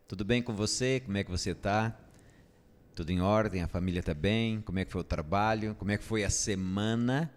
Tudo bem com você? Como é que você está? Tudo em ordem? A família está bem? Como é que foi o trabalho? Como é que foi a semana?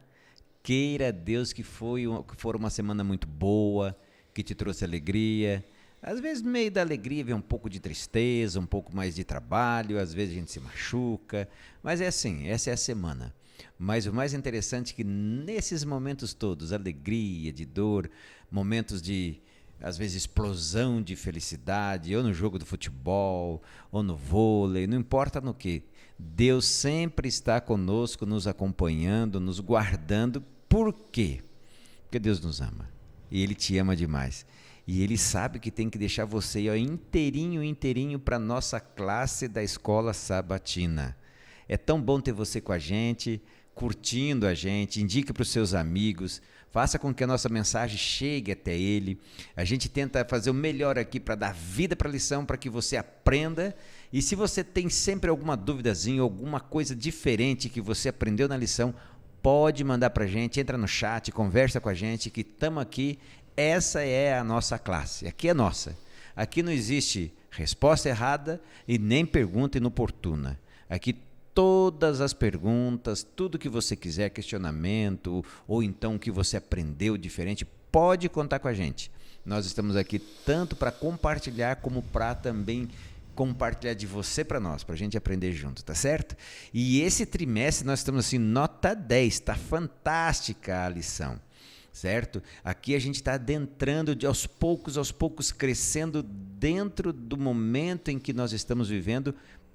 Queira Deus que for uma semana muito boa, que te trouxe alegria. Às vezes no meio da alegria vem um pouco de tristeza, um pouco mais de trabalho, às vezes a gente se machuca, mas é assim, essa é a semana. Mas o mais interessante é que nesses momentos todos, alegria, de dor, momentos de, às vezes, explosão de felicidade, ou no jogo do futebol, ou no vôlei, não importa no que, Deus sempre está conosco, nos acompanhando, nos guardando. Por quê? Porque Deus nos ama e Ele te ama demais. E Ele sabe que tem que deixar você inteirinho para a nossa classe da escola sabatina. É tão bom ter você com a gente, curtindo a gente, indique para os seus amigos, faça com que a nossa mensagem chegue até ele. A gente tenta fazer o melhor aqui para dar vida para a lição, para que você aprenda. E se você tem sempre alguma duvidazinha, alguma coisa diferente que você aprendeu na lição, pode mandar para a gente, entra no chat, conversa com a gente, que estamos aqui. Essa é a nossa classe, aqui é nossa. Aqui não existe resposta errada e nem pergunta inoportuna. Aqui todas as perguntas, tudo que você quiser, questionamento, ou então o que você aprendeu diferente, pode contar com a gente. Nós estamos aqui tanto para compartilhar, como para também compartilhar de você para nós, para a gente aprender junto, tá certo? E esse trimestre nós estamos assim, nota 10, está fantástica a lição. Certo? Aqui a gente está adentrando aos poucos, crescendo dentro do momento em que nós estamos vivendo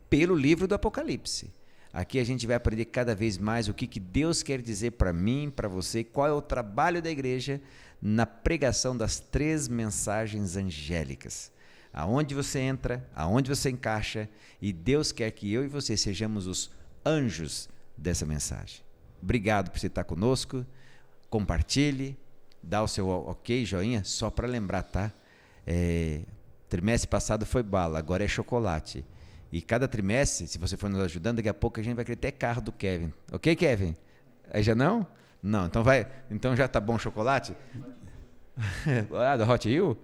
pelo livro do Apocalipse. Aqui a gente vai aprender cada vez mais o que Deus quer dizer para mim, para você, qual é o trabalho da igreja na pregação das 3 mensagens angélicas. Aonde você entra, aonde você encaixa, e Deus quer que eu e você sejamos os anjos dessa mensagem. Obrigado por você estar conosco. Compartilhe, dá o seu ok, joinha, só para lembrar, tá? Trimestre passado foi bala, agora é chocolate. E cada trimestre, se você for nos ajudando, daqui a pouco a gente vai querer até carro do Kevin. Ok, Kevin? Aí já não? Não, então já tá bom chocolate? Da Hot Wheels?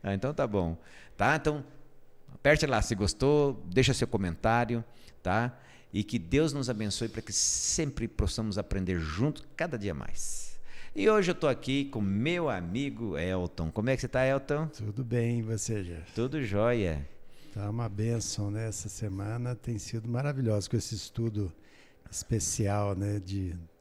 Então tá bom. Tá? Então, aperte lá se gostou, deixa seu comentário, tá? E que Deus nos abençoe para que sempre possamos aprender junto cada dia mais. E hoje eu estou aqui com meu amigo Elton. Como é que você está, Elton? Tudo bem, e você, Jeff? Tudo jóia. Tá uma bênção, né? Essa semana tem sido maravilhosa com esse estudo especial, né?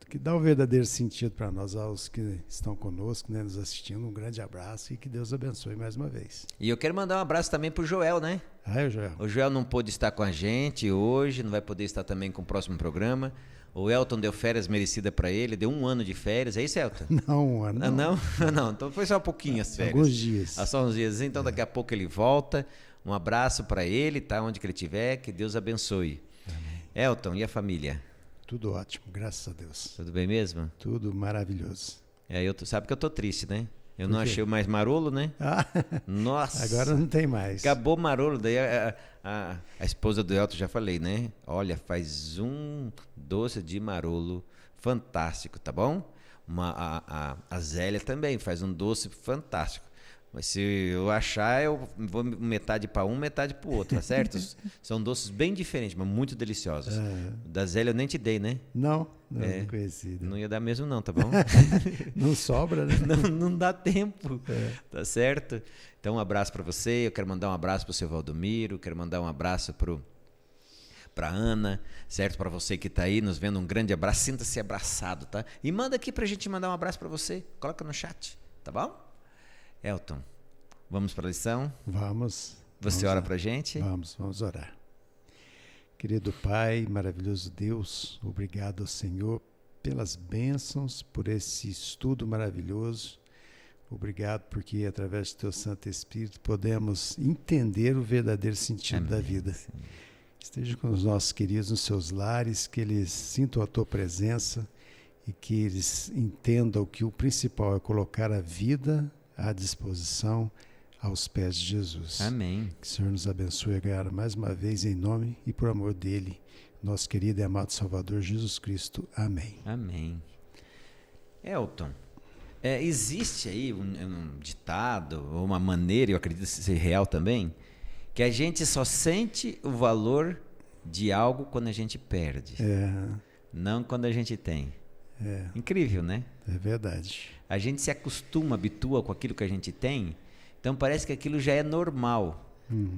Que dá o verdadeiro sentido para nós, aos que estão conosco, né? Nos assistindo. Um grande abraço e que Deus abençoe mais uma vez. E eu quero mandar um abraço também para o Joel, né? É o Joel. O Joel não pôde estar com a gente hoje, não vai poder estar também com o próximo programa. O Elton deu férias merecidas para ele, deu 1 ano de férias, é isso, Elton? Não, um ano não. Não, então foi só um pouquinho as férias. Alguns dias. Só uns dias, então daqui a pouco ele volta. Um abraço para ele, tá? Onde que ele estiver, que Deus abençoe. Amém. Elton, e a família? Tudo ótimo, graças a Deus. Tudo bem mesmo? Tudo maravilhoso. Sabe que eu tô triste, né? Eu não achei mais marolo, né? Nossa! Agora não tem mais. Acabou o marolo. Daí a esposa do Elton, já falei, né? Olha, faz um doce de marolo fantástico, tá bom? A Zélia também faz um doce fantástico. Mas se eu achar, eu vou metade para um, metade para o outro, tá certo? São doces bem diferentes, mas muito deliciosos. Da Zélia eu nem te dei, né? Não conheci. Não ia dar mesmo não, tá bom? Não sobra, né? Não dá tempo, tá certo? Então um abraço para você, eu quero mandar um abraço para o seu Valdomiro, quero mandar um abraço para Ana, certo? Para você que está aí nos vendo, um grande abraço, sinta-se abraçado, tá? E manda aqui para a gente mandar um abraço para você, coloca no chat, tá bom? Elton, vamos para a lição? Vamos. Você ora para a gente? Vamos orar. Querido Pai, maravilhoso Deus, obrigado ao Senhor pelas bênçãos, por esse estudo maravilhoso. Obrigado porque através do Teu Santo Espírito podemos entender o verdadeiro sentido da vida. Senhor. Esteja com os nossos queridos nos seus lares, que eles sintam a Tua presença e que eles entendam que o principal é colocar a vida à disposição aos pés de Jesus. Amém. Que o Senhor nos abençoe agora mais uma vez em nome e por amor dele, nosso querido e amado Salvador Jesus Cristo. Amém. Amém. Elton, existe aí um ditado, ou uma maneira, eu acredito ser real também, Que a gente só sente o valor de algo quando a gente perde, não quando a gente tem. Incrível, né? É verdade. A gente se acostuma, habitua com aquilo que a gente tem, então parece que aquilo já é normal.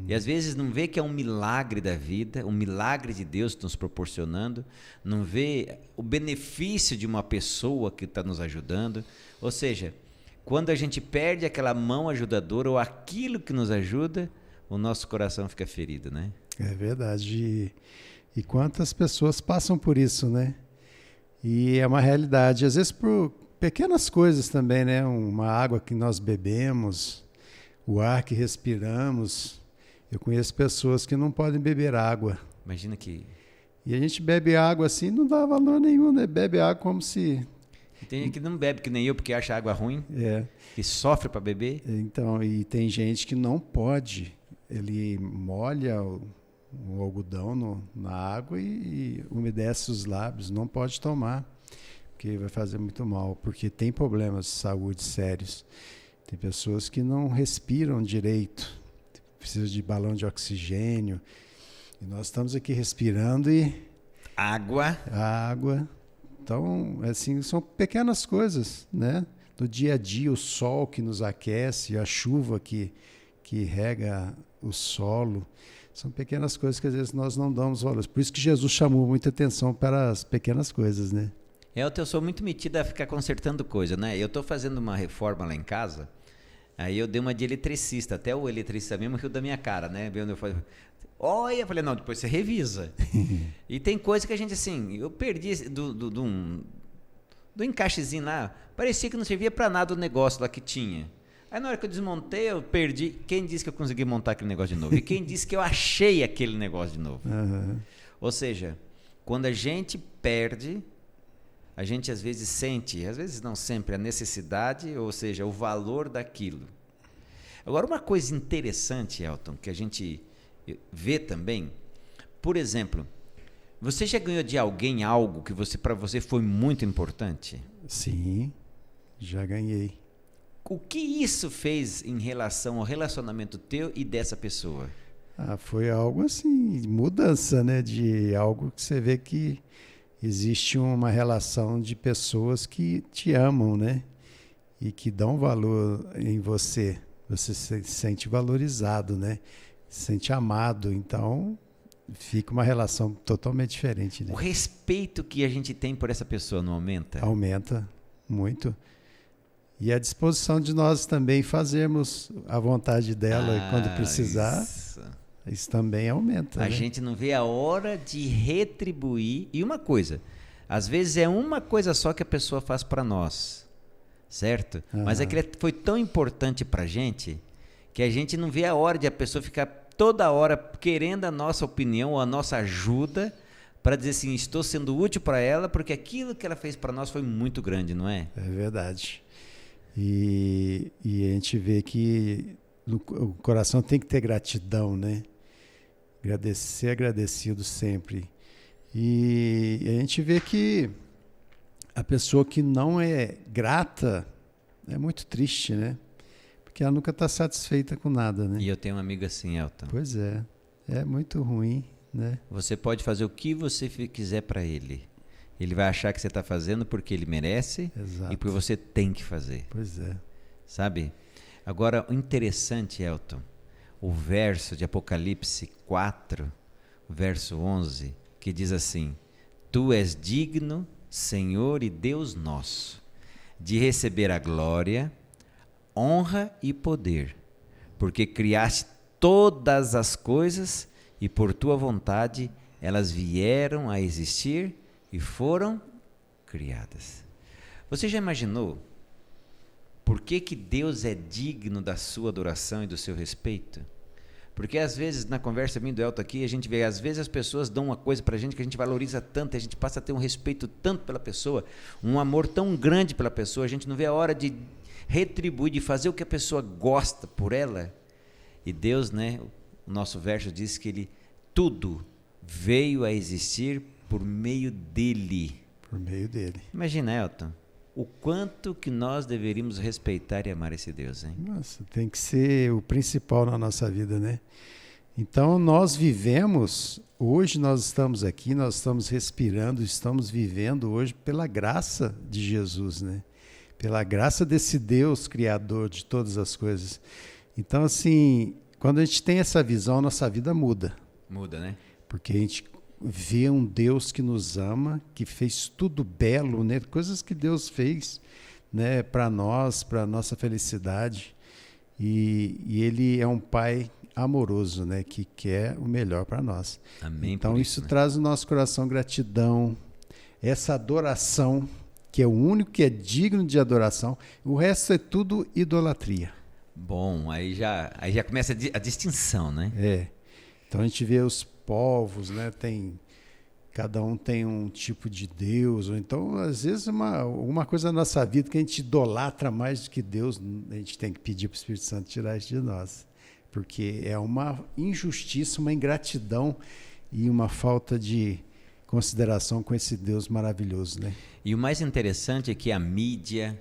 E às vezes não vê que é um milagre da vida, um milagre de Deus nos proporcionando, não vê o benefício de uma pessoa que está nos ajudando. Ou seja, quando a gente perde aquela mão ajudadora ou aquilo que nos ajuda, o nosso coração fica ferido, né? É verdade. E quantas pessoas passam por isso, né? E é uma realidade. Às vezes por pequenas coisas também, né? Uma água que nós bebemos, o ar que respiramos. Eu conheço pessoas que não podem beber água. Imagina que... E a gente bebe água assim, não dá valor nenhum, né? Bebe água como se... Tem gente que não bebe que nem eu, porque acha água ruim, que sofre para beber. Então, e tem gente que não pode. Ele molha o algodão na água e umedece os lábios. Não pode tomar, porque vai fazer muito mal, porque tem problemas de saúde sérios. Tem pessoas que não respiram direito, precisam de balão de oxigênio. E nós estamos aqui respirando e... Água. Então, assim, são pequenas coisas, né? Do dia a dia, o sol que nos aquece, a chuva que rega o solo. São pequenas coisas que às vezes nós não damos valor. Por isso que Jesus chamou muita atenção para as pequenas coisas, né? Eu sou muito metido a ficar consertando coisa, né? Eu estou fazendo uma reforma lá em casa, aí eu dei uma de eletricista, até o eletricista mesmo riu da minha cara, né? Eu falei, não, depois você revisa. E tem coisa que a gente, assim, eu perdi do encaixezinho lá, parecia que não servia para nada o negócio lá que tinha. Aí na hora que eu desmontei, eu perdi. Quem disse que eu consegui montar aquele negócio de novo? E quem disse que eu achei aquele negócio de novo? Ou seja, quando a gente perde, a gente às vezes sente, às vezes não sempre, a necessidade, ou seja, o valor daquilo. Agora, uma coisa interessante, Elton, que a gente vê também, por exemplo, você já ganhou de alguém algo que para você foi muito importante? Sim, já ganhei. O que isso fez em relação ao relacionamento teu e dessa pessoa? Foi algo assim, mudança, né? De algo que você vê que existe uma relação de pessoas que te amam, né? E que dão valor em você. Você se sente valorizado, né? Se sente amado. Então, fica uma relação totalmente diferente. Né? O respeito que a gente tem por essa pessoa não aumenta? Aumenta muito. E a disposição de nós também fazermos a vontade dela quando precisar, isso também aumenta. A gente não vê a hora de retribuir. E uma coisa, às vezes é uma coisa só que a pessoa faz para nós, certo? Mas aquilo foi tão importante para a gente que a gente não vê a hora de a pessoa ficar toda hora querendo a nossa opinião ou a nossa ajuda para dizer assim, estou sendo útil para ela porque aquilo que ela fez para nós foi muito grande, não é? É verdade. E a gente vê que o coração tem que ter gratidão, né? Ser agradecido sempre. E a gente vê que a pessoa que não é grata é muito triste, né? Porque ela nunca está satisfeita com nada, né? E eu tenho um amigo assim, Elton. Pois é. É muito ruim, né? Você pode fazer o que você quiser para ele. Ele vai achar que você está fazendo porque ele merece. Exato. E porque você tem que fazer. Pois é. Sabe? Agora, o interessante, Elton, o verso de Apocalipse 4, verso 11, que diz assim: Tu és digno, Senhor e Deus nosso, de receber a glória, honra e poder, porque criaste todas as coisas e por tua vontade elas vieram a existir e foram criadas. Você já imaginou por que Deus é digno da sua adoração e do seu respeito? Porque às vezes, na conversa minha do Elton aqui, a gente vê, às vezes as pessoas dão uma coisa pra gente que a gente valoriza tanto, a gente passa a ter um respeito tanto pela pessoa, um amor tão grande pela pessoa, a gente não vê a hora de retribuir, de fazer o que a pessoa gosta por ela. E Deus, né, o nosso verso diz que ele tudo veio a existir por meio dele. Por meio dele. Imagina, Elton, o quanto que nós deveríamos respeitar e amar esse Deus, hein? Nossa, tem que ser o principal na nossa vida, né? Então nós vivemos, hoje nós estamos aqui, nós estamos respirando, estamos vivendo hoje pela graça de Jesus, né? Pela graça desse Deus criador de todas as coisas. Então, assim, quando a gente tem essa visão, nossa vida muda. Muda, né? Porque a gente vê um Deus que nos ama, que fez tudo belo, né? Coisas que Deus fez, né, para nós, para nossa felicidade. E Ele é um Pai amoroso, né, que quer o melhor para nós. Amém. Então isso né? traz no nosso coração gratidão, essa adoração, que é o único que é digno de adoração. O resto é tudo idolatria. Bom, aí já começa a distinção, né? É. Então a gente vê os povos, né, cada um tem um tipo de Deus, ou então às vezes alguma coisa na nossa vida que a gente idolatra mais do que Deus, a gente tem que pedir para o Espírito Santo tirar isso de nós. Porque é uma injustiça, uma ingratidão e uma falta de consideração com esse Deus maravilhoso, né? E o mais interessante é que a mídia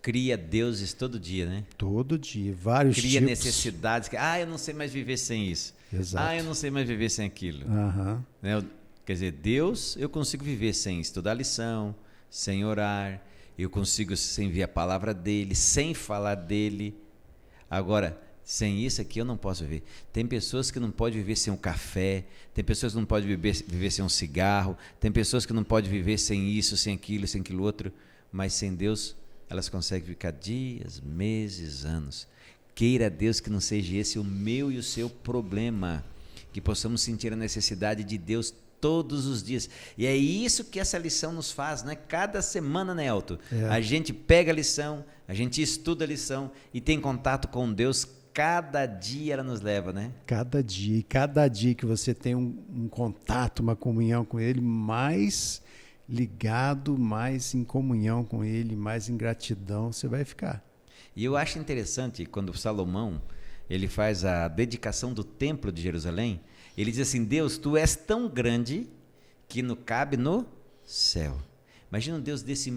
cria deuses todo dia, né? Todo dia, vários cria tipos. necessidades. Eu não sei mais viver sem isso. Exato. Eu não sei mais viver sem aquilo. Uhum. Né? Quer dizer, Deus, eu consigo viver sem estudar lição, sem orar, eu consigo sem ver a palavra dele, sem falar dele. Agora, sem isso aqui eu não posso viver. Tem pessoas que não podem viver sem um café, tem pessoas que não podem viver sem um cigarro, tem pessoas que não podem viver sem isso, sem aquilo outro, mas sem Deus elas conseguem ficar dias, meses, anos. Queira Deus que não seja esse o meu e o seu problema, que possamos sentir a necessidade de Deus todos os dias. E é isso que essa lição nos faz, né? Cada semana, né, Elton? A gente pega a lição, a gente estuda a lição e tem contato com Deus. Cada dia ela nos leva, né? Cada dia. E cada dia que você tem um contato, uma comunhão com Ele, mais ligado, mais em comunhão com Ele, mais em gratidão você vai ficar. E eu acho interessante quando Salomão ele faz a dedicação do templo de Jerusalém, ele diz assim: Deus, tu és tão grande que não cabe no céu. Imagina um Deus desse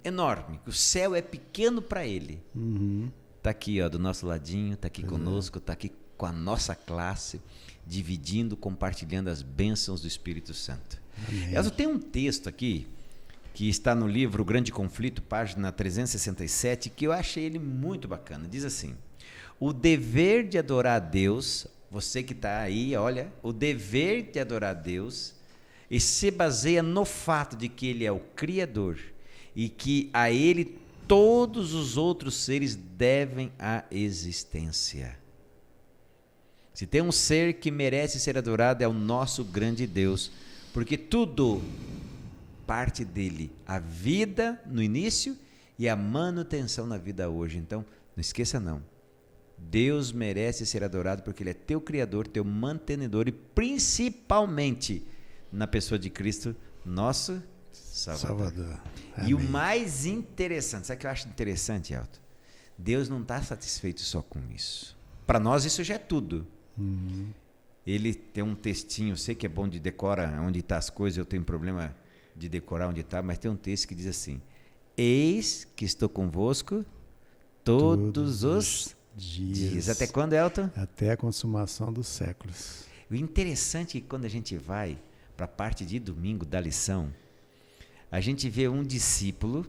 enorme, que o céu é pequeno para ele. Uhum. Está aqui, ó, do nosso ladinho, está aqui conosco, está aqui com a nossa classe, dividindo, compartilhando as bênçãos do Espírito Santo. Eu tenho um texto aqui, que está no livro O Grande Conflito, página 367, que eu achei ele muito bacana. Diz assim: o dever de adorar a Deus, você que está aí, olha, o dever de adorar a Deus, e se baseia no fato de que Ele é o Criador e que a Ele todos os outros seres devem a existência. Se tem um ser que merece ser adorado, é o nosso grande Deus, porque tudo parte dele, a vida no início e a manutenção na vida hoje. Então, não esqueça não, Deus merece ser adorado porque Ele é teu Criador, teu mantenedor e principalmente na pessoa de Cristo, nosso Salvador. E o mais interessante, sabe o que eu acho interessante, Elton? Deus não está satisfeito só com isso. Para nós isso já é tudo. Uhum. Ele tem um textinho, eu sei que é bom de decorar onde estão as coisas, eu tenho problema de decorar onde está, mas tem um texto que diz assim: eis que estou convosco todos os dias. Até quando, Elton? Até a consumação dos séculos. O interessante é que quando a gente vai para a parte de domingo da lição, a gente vê um discípulo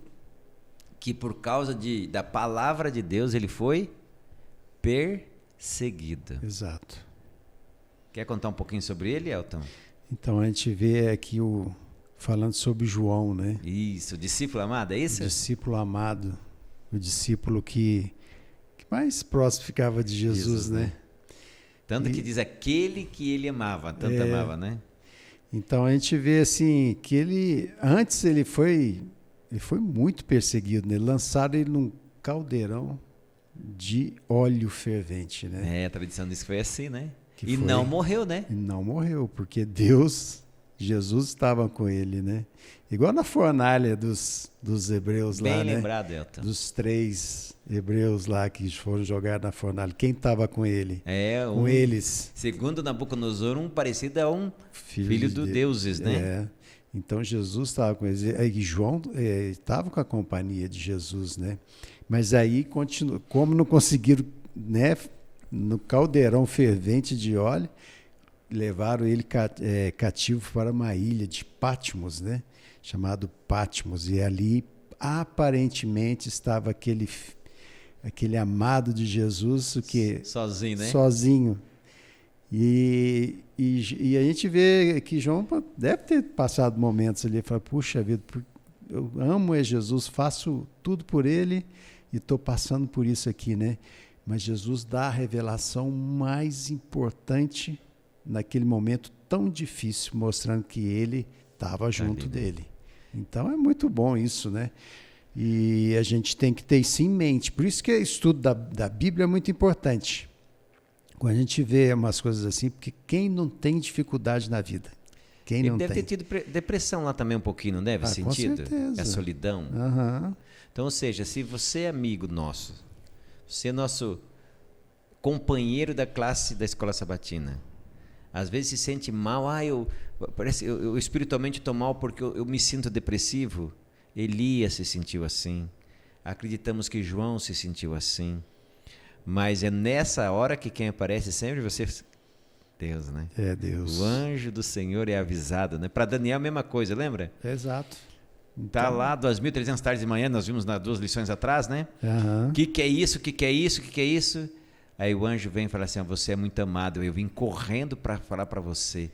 que por causa da palavra de Deus ele foi perseguido. Exato. Quer contar um pouquinho sobre ele, Elton? Então a gente vê aqui falando sobre João, né? Isso, o discípulo amado, é isso? O discípulo amado, o discípulo que mais próximo ficava de Jesus, né? Tanto que diz aquele que ele amava, tanto amava, né? Então a gente vê assim que antes ele foi muito perseguido, né? Lançaram ele num caldeirão de óleo fervente, né? A tradição diz que foi assim, né? Não morreu, né? E não morreu, porque Jesus estava com ele, né? Igual na fornalha dos hebreus lá, né? Bem lembrado, Elton. Dos 3 hebreus lá que foram jogados na fornalha. Quem estava com ele? Com eles. Segundo Nabucodonosor, um parecido a um filho dos deuses, né? Então Jesus estava com eles. E João estava com a companhia de Jesus, né? Mas aí, como não conseguiram, né, no caldeirão fervente de óleo, levaram ele cativo para uma ilha de Patmos, né? Chamado Patmos, e ali aparentemente estava aquele amado de Jesus, o que sozinho, né? Sozinho. E a gente vê que João deve ter passado momentos ali, fala, puxa vida, eu amo Jesus, faço tudo por ele e estou passando por isso aqui, né? Mas Jesus dá a revelação mais importante naquele momento tão difícil, mostrando que ele estava junto dele. Então é muito bom isso, né? E a gente tem que ter isso em mente. Por isso que o estudo da Bíblia é muito importante. Quando a gente vê umas coisas assim, porque quem não tem dificuldade na vida? Quem ele não deve tem? ter tido depressão lá também um pouquinho, não deve? Sentido? Com certeza. A solidão. Uhum. Então, ou seja, se você é amigo nosso, você é nosso companheiro da classe da escola sabatina, às vezes se sente mal, eu espiritualmente estou mal porque eu me sinto depressivo. Elias se sentiu assim. Acreditamos que João se sentiu assim. Mas é nessa hora que quem aparece sempre você... Deus, né? É Deus. O anjo do Senhor é avisado, né? Para Daniel a mesma coisa, lembra? Exato. Tá lá 2.300 tardes de manhã, nós vimos nas 2 lições atrás, né? Uhum. Que é isso? Que é isso? Que é isso? Aí o anjo vem e fala assim, você é muito amado, eu vim correndo para falar para você.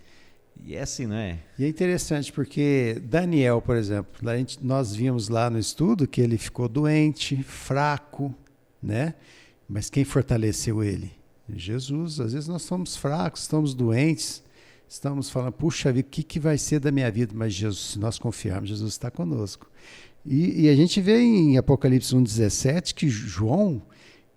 E é assim, não é? E é interessante porque Daniel, por exemplo, nós vimos lá no estudo que ele ficou doente, fraco, né? Mas quem fortaleceu ele? Jesus. Às vezes nós somos fracos, estamos doentes, estamos falando, puxa vida, o que vai ser da minha vida? Mas Jesus, se nós confiarmos, Jesus está conosco. E a gente vê em Apocalipse 1,17 que João,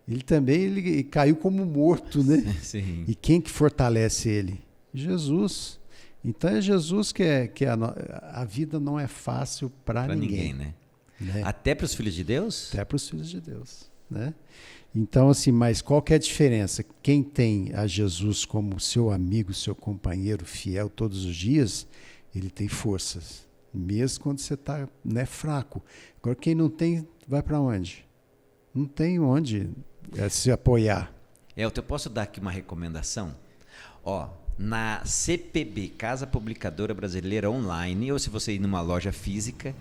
ele caiu como morto, né? Sim. E quem que fortalece ele? Jesus. Então é Jesus que a vida não é fácil para ninguém, né? Até para os filhos de Deus? Até para os filhos de Deus, né? Então, assim, mas qual que é a diferença? Quem tem a Jesus como seu amigo, seu companheiro fiel todos os dias, ele tem forças, mesmo quando você está, né, fraco. Agora, quem não tem, vai para onde? Não tem onde se apoiar. Eu posso dar aqui uma recomendação? Na CPB, Casa Publicadora Brasileira Online, ou se você ir numa loja física,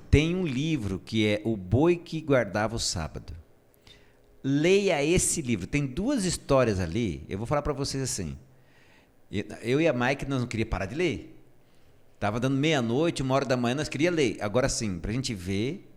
tem um livro que é O Boi que Guardava o Sábado. Leia esse livro. Tem 2 histórias ali. Eu vou falar para vocês assim. Eu e a Mike, nós não queríamos parar de ler. Estava dando meia-noite, 1h da manhã, nós queríamos ler. Agora sim, para a gente ver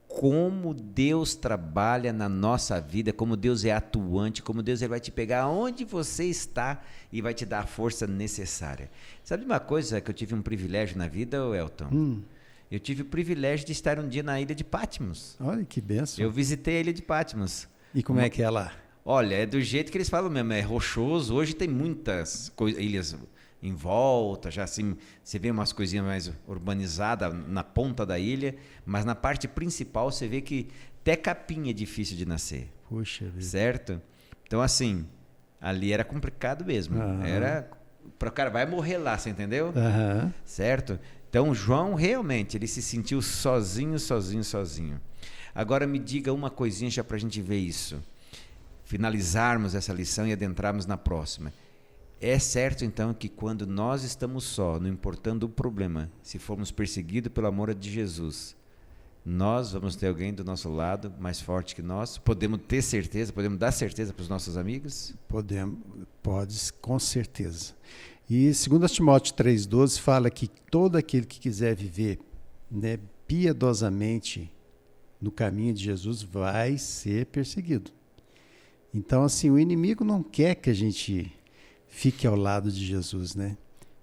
como Deus trabalha na nossa vida, como Deus é atuante, como Deus ele vai te pegar onde você está e vai te dar a força necessária. Sabe uma coisa que eu tive um privilégio na vida, Elton? Eu tive o privilégio de estar um dia na ilha de Patmos. Olha que bênção. Eu visitei a ilha de Patmos. E como é que é lá? Olha, é do jeito que eles falam mesmo, é rochoso. Hoje tem muitas ilhas em volta, já assim, você vê umas coisinhas mais urbanizadas na ponta da ilha, mas na parte principal você vê que até capim é difícil de nascer. Puxa vida. Certo? Então, assim, ali era complicado mesmo. Era, o cara vai morrer lá, você entendeu? Certo? Então, João realmente, ele se sentiu sozinho. Agora me diga uma coisinha já para a gente ver isso. Finalizarmos essa lição e adentrarmos na próxima. É certo, então, que quando nós estamos só, não importando o problema, se formos perseguidos pelo amor de Jesus, nós vamos ter alguém do nosso lado mais forte que nós? Podemos ter certeza, podemos dar certeza para os nossos amigos? Pode, com certeza. E 2 Timóteo 3,12 fala que todo aquele que quiser viver, né, piedosamente no caminho de Jesus vai ser perseguido. Então, assim, o inimigo não quer que a gente fique ao lado de Jesus, né?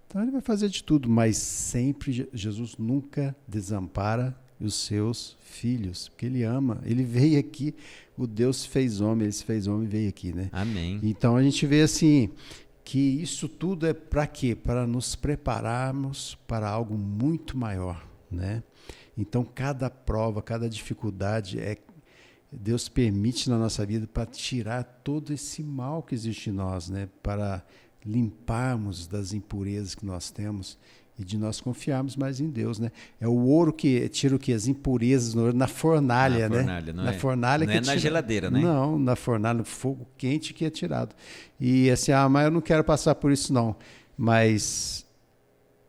Então ele vai fazer de tudo, mas sempre Jesus nunca desampara os seus filhos, porque ele ama. Ele veio aqui, o Deus fez homem, ele se fez homem e veio aqui, né? Amém. Então a gente vê assim que isso tudo é para quê? Para nos prepararmos para algo muito maior, né? Então cada prova, cada dificuldade Deus permite na nossa vida para tirar todo esse mal que existe em nós, né? Para limparmos das impurezas que nós temos e de nós confiarmos mais em Deus, né? É o ouro que tira o quê? As impurezas no ouro, na fornalha, né? Na fornalha que é na geladeira, né? Não, na fornalha, no fogo quente que é tirado. E assim, mas eu não quero passar por isso não, mas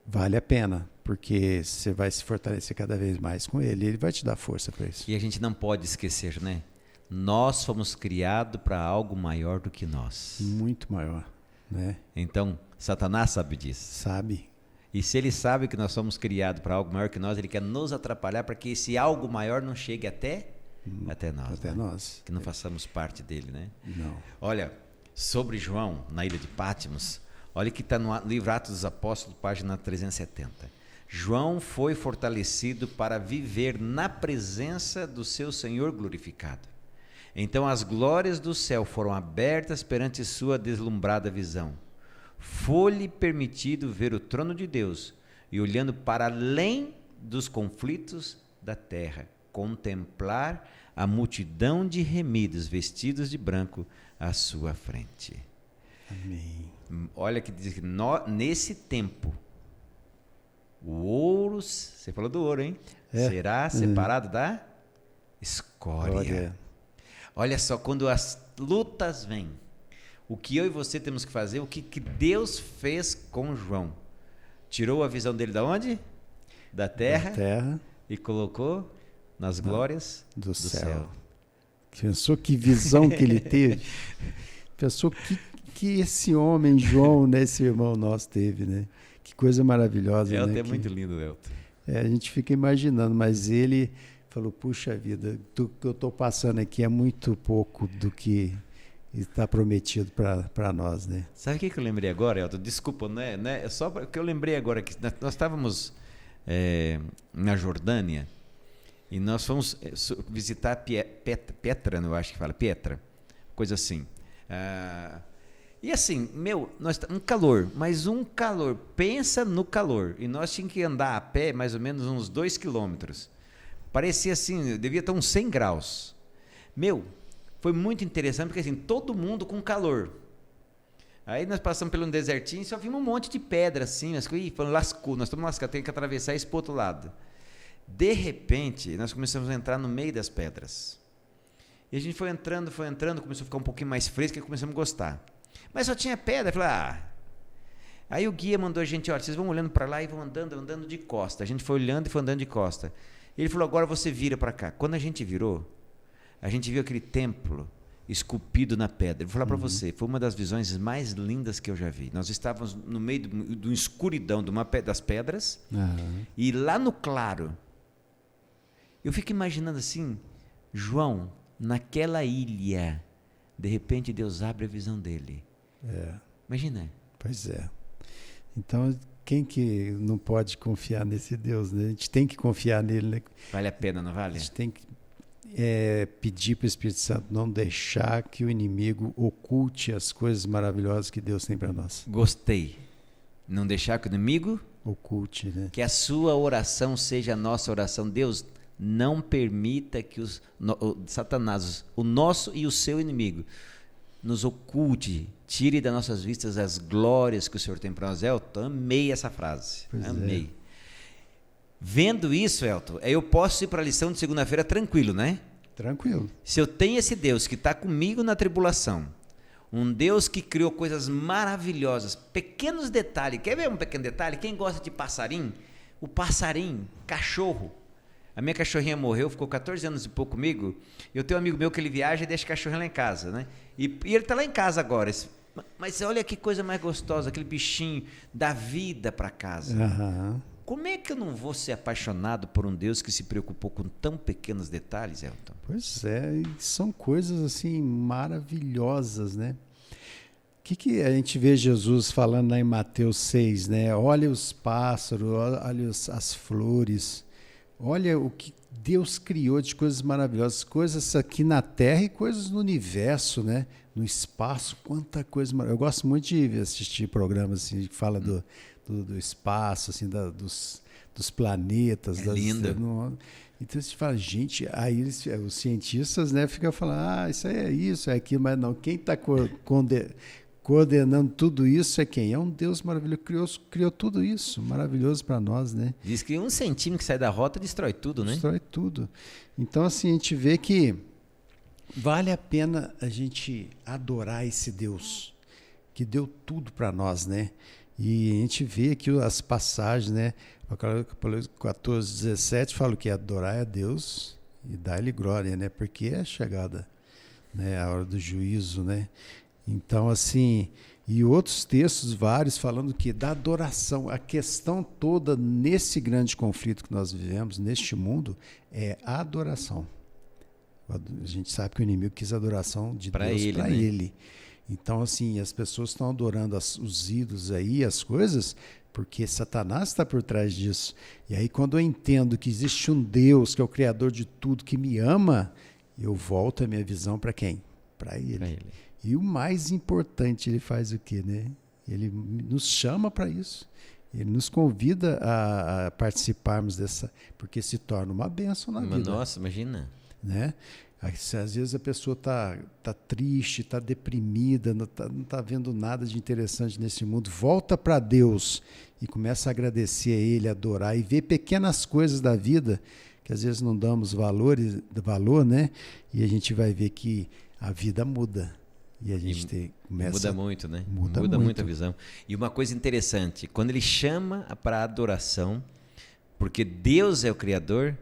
vale a pena, porque você vai se fortalecer cada vez mais com ele vai te dar força para isso. E a gente não pode esquecer, né? Nós fomos criados para algo maior do que nós. Muito maior, né? Então, Satanás sabe disso. Sabe. E se ele sabe que nós somos criados para algo maior que nós, ele quer nos atrapalhar para que esse algo maior não chegue até nós. Até né? nós. Que não façamos parte dele, né? Não. Olha, sobre João, na ilha de Patmos, olha que está no livro Atos dos Apóstolos, página 370. João foi fortalecido para viver na presença do seu Senhor glorificado. Então as glórias do céu foram abertas perante sua deslumbrada visão. Foi-lhe permitido ver o trono de Deus e, olhando para além dos conflitos da terra, contemplar a multidão de remidos vestidos de branco à sua frente. Amém. Olha que diz que nesse tempo, o ouro, você falou do ouro, hein? Será separado da escória. Olha só, quando as lutas vêm, o que eu e você temos que fazer, o que Deus fez com João? Tirou a visão dele da onde? Da terra. E colocou nas glórias do céu. Pensou que visão que ele teve? Pensou que esse homem, João, né, esse irmão nosso teve, né? Que coisa maravilhosa, né? É muito lindo, Elton. A gente fica imaginando, mas ele falou, puxa vida, o que eu estou passando aqui é muito pouco do que está prometido para nós, né? Sabe o que eu lembrei agora, Elton? Desculpa, né? É só porque eu lembrei agora que nós estávamos na Jordânia e nós fomos visitar Petra, eu acho que fala, Petra, coisa assim. E assim, um calor, pensa no calor. E nós tínhamos que andar a pé mais ou menos uns 2 quilômetros. Parecia assim, devia estar uns 100 graus. Foi muito interessante, porque assim, todo mundo com calor. Aí nós passamos pelo desertinho e só vimos um monte de pedra assim, lascou, nós estamos lascados, tem que atravessar isso para o outro lado. De repente, nós começamos a entrar no meio das pedras. E a gente foi entrando, começou a ficar um pouquinho mais fresco e começamos a gostar. Mas só tinha pedra, eu falei, Aí o guia mandou a gente, olha, vocês vão olhando para lá e vão andando de costa. A gente foi olhando e foi andando de costa. Ele falou, agora você vira para cá. Quando a gente virou, a gente viu aquele templo esculpido na pedra. Vou falar para você, foi uma das visões mais lindas que eu já vi. Nós estávamos no meio de uma escuridão das pedras, e lá no claro, eu fico imaginando assim, João, naquela ilha, de repente Deus abre a visão dele. Imagina. Pois é. Então, quem que não pode confiar nesse Deus, né? A gente tem que confiar nele, né? Vale a pena, não vale? A gente tem que pedir para o Espírito Santo não deixar que o inimigo oculte as coisas maravilhosas que Deus tem para nós. Gostei. Não deixar que o inimigo oculte, né? Que a sua oração seja a nossa oração. Deus, não permita que Satanás, o nosso e o seu inimigo, nos oculte, tire das nossas vistas as glórias que o Senhor tem para nós. Elton, amei essa frase. Amei. Vendo isso, Elton, eu posso ir para a lição de segunda-feira tranquilo, né? Tranquilo. Se eu tenho esse Deus que está comigo na tribulação, um Deus que criou coisas maravilhosas, pequenos detalhes. Quer ver um pequeno detalhe? Quem gosta de passarinho? O passarinho, cachorro. A minha cachorrinha morreu, ficou 14 anos e pouco comigo. Eu tenho um amigo meu que ele viaja e deixa a cachorrinha lá em casa, né? E ele está lá em casa agora. Mas olha que coisa mais gostosa, aquele bichinho dá vida para casa. Como é que eu não vou ser apaixonado por um Deus que se preocupou com tão pequenos detalhes, Elton? Pois é, são coisas assim maravilhosas, né? O que a gente vê Jesus falando lá em Mateus 6, né? Olha os pássaros, olha as flores, olha o que Deus criou de coisas maravilhosas, coisas aqui na Terra e coisas no universo, né? No espaço, quanta coisa maravilhosa. Eu gosto muito de assistir programas assim, que fala do espaço, assim, dos planetas. Lindo. Então você fala, gente, aí os cientistas, né, ficam falando, isso é isso, é aquilo, mas não, quem está coordenando tudo isso é quem? É um Deus maravilhoso, criou tudo isso, maravilhoso para nós, né? Diz que 1 centímetro que sai da rota destrói tudo, né? Destrói tudo. Então, assim, a gente vê que vale a pena a gente adorar esse Deus que deu tudo para nós, né? E a gente vê aqui as passagens, né? Apocalipse 14, 17 fala que adorar a Deus e dar-lhe glória, né? Porque é chegada, né, a hora do juízo, né? Então, assim, e outros textos vários falando que da adoração, a questão toda nesse grande conflito que nós vivemos, neste mundo, é a adoração. A gente sabe que o inimigo quis a adoração de Pra Deus ele, para né? ele. Então, assim, as pessoas estão adorando os ídolos aí, as coisas, porque Satanás está por trás disso. E aí, quando eu entendo que existe um Deus, que é o Criador de tudo, que me ama, eu volto a minha visão para quem? Para ele. Pra ele. E o mais importante, ele faz o quê, né? Ele nos chama para isso. Ele nos convida a participarmos dessa, porque se torna uma bênção na vida. Nossa, imagina. Né? Às vezes a pessoa tá triste, está deprimida, não tá vendo nada de interessante nesse mundo. Volta para Deus e começa a agradecer a Ele, adorar e ver pequenas coisas da vida que às vezes não damos valor, né? E a gente vai ver que a vida muda. E a gente começa... Muda muito, né? Muda muito a visão. E uma coisa interessante, quando ele chama para adoração, porque Deus é o Criador,